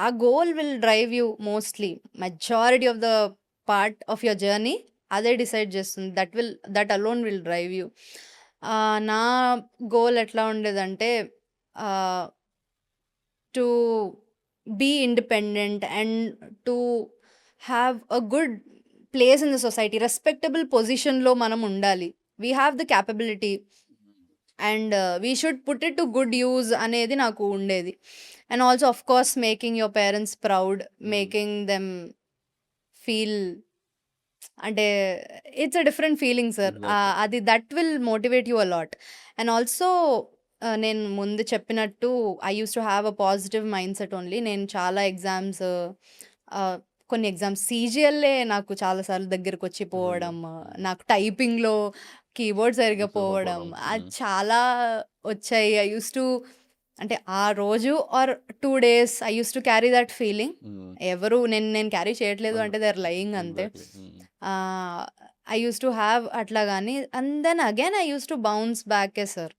ఆ goal will drive you mostly majority of the part of your journey అదే డిసైడ్ చేస్తుంది. That alone will drive you. నా గోల్ ఎట్లా ఉండేదంటే to be independent and to have a good place in the society. Respectable పొజిషన్లో మనం ఉండాలి. We have the capability and we should put it to good use అనేది నాకు ఉండేది. And also of course making your parents proud, making them feel అంటే it's a different feeling sir. Exactly. అది that will motivate you a lot. And also నేను ముందు చెప్పినట్టు I use to have a positive mindset only. నేను చాలా exams కొన్ని exams సీజీఎల్లే నాకు చాలాసార్లు దగ్గరకు వచ్చి పోవడం, నాకు టైపింగ్లో కీబోర్డ్ సరిగ్గా పోవడం అది చాలా వచ్చాయి. ఐ యూస్ టు అంటే ఆ రోజు or 2 days I use to carry that feeling. ఎవరు నేను క్యారీ చేయట్లేదు అంటే దే ఆర్ లయింగ్ అంతే. ఐ యూస్ టు హ్యావ్ అట్లా కానీ and then again I use to bounce బ్యాకే sir.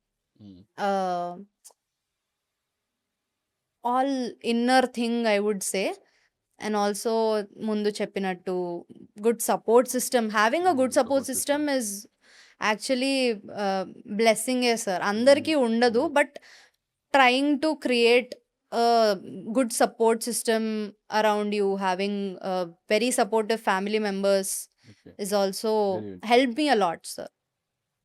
All inner thing I would say. And also ముందు చెప్పినట్టు good support system, having a good support system is actually బ్లెస్సింగే sir. అందరికీ ఉండదు but trying to create a good support system around you, having very supportive family members is also helped me a lot, sir.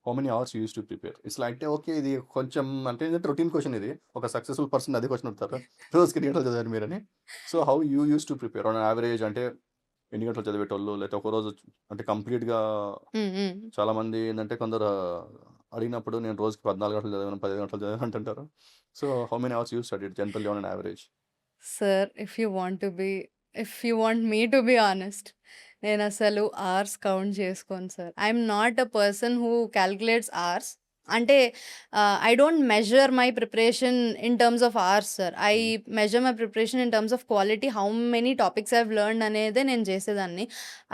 How many hours you used to prepare? It's like okay ఇది కొంచెం అంటే routine question. ఇది ఒక successful person అదే question అడుగుతారు, రోజుకి ఎన్ని గంటలు చదివారు మీరని. So how you use to prepare on average? అంటే ఎన్ని గంటలు చదివేటోళ్ళు, లేకపోతే ఒక రోజు అంటే కంప్లీట్గా చాలా మంది ఏంటంటే కొందరు అడిగినప్పుడు నేను రోజుకి 14 గంటలు చదివాను, 15 గంటలు చదివాను అంటుంటారు. So how many hours you studied generally on an average? Sir, if you want me to be honest, నేను అసలు అవర్స్ కౌంట్ చేసుకోను sir. I'm not a person who calculates hours. అంటే I don't measure my preparation in terms of hours sir. I measure my preparation in terms of quality, how many topics I learn అనేదే నేను చేసేదాన్ని.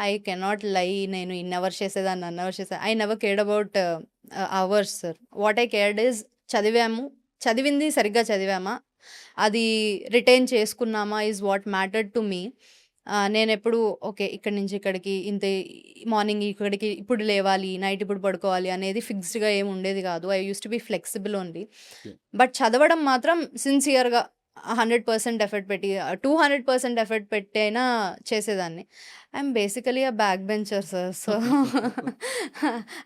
I cannot లై నేను in hours చేసేదాన్ని, అన్ hours చేసేదాన్ని. I never cared about hours sir. What I cared is చదివింది సరిగ్గా చదివామా, అది రిటైన్ చేసుకున్నామా is what mattered to me. నేను ఎప్పుడు ఓకే ఇక్కడి నుంచి ఇక్కడికి ఇంతే, మార్నింగ్ ఇక్కడికి ఇప్పుడు లేవాలి, నైట్ ఇప్పుడు పడుకోవాలి అనేది ఫిక్స్డ్గా ఏమి ఉండేది కాదు. I use to be flexible only. But చదవడం మాత్రం సిన్సియర్గా 100% ఎఫర్ట్ పెట్టి 200% ఎఫర్ట్ పెట్టైనా చేసేదాన్ని. I'm basically a back bencher sir. So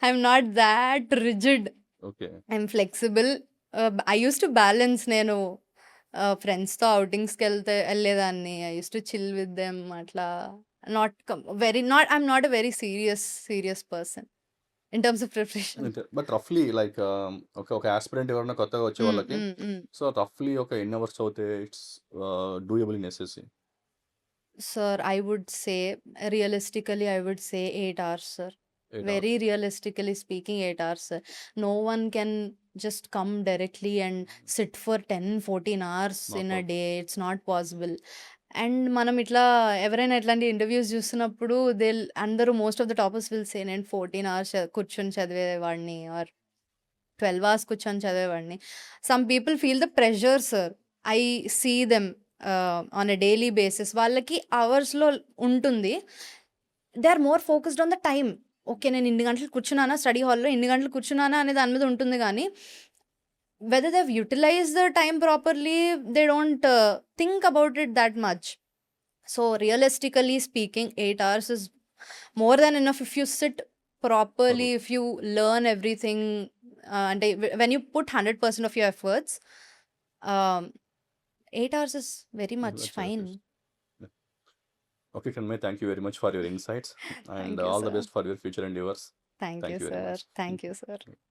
I'm not that rigid okay. I'm flexible. I used to balance. నేను ఫ్రెండ్స్‌తో వెళ్ళేదాన్ని. I used to chill with them అట్లా. I'm not a very serious person in terms of preparation. అంటే but రఫ్‌లీ like ఒక aspirant ఎవరైనా కొత్తగా వచ్చే హ్మ్. వాళ్ళకి హ్మ్. హ్మ్. సో రఫ్‌లీ ఒక ఎన్ని అవర్స్ చదివితే it's doable in SSC? Sir, I would say, realistically, I would say 8 hours, sir. 8 Very hours. realistically speaking, 8 hours, sir. No one can just come directly and sit for 10, 14 hours not in a possible. day. It's not possible. And మనం ఇట్లా ఎవరైనా ఇట్లాంటి interviews చూస్తున్నప్పుడు అందరూ most of the toppers will say నేను 14 hours కూర్చొని చదివేవాడిని or 12 hours కూర్చొని చదివేవాడిని. Some people feel the pressure, sir. I see them on a daily basis. వాళ్ళకి అవర్స్‌లో ఉంటుంది. They are more focused on the time. Okay. నేను ఇన్ని గంటలు కూర్చున్నానా స్టడీ హాల్‌లో, ఇన్ని గంటలు కూర్చున్నానా అనే దాని మీద ఉంటుంది గానీ, whether they have utilised the time properly, they don't think about it that much. So realistically speaking, 8 hours is more than enough if you sit properly, if you learn everything, and when you put 100% of your efforts, um, 8 hours is very much fine. Okay, Kanmay, thank you very much for your insights and Thank you, all the sir. best for your future endeavors. Thank Thank you, you very sir. much. Thank you, sir.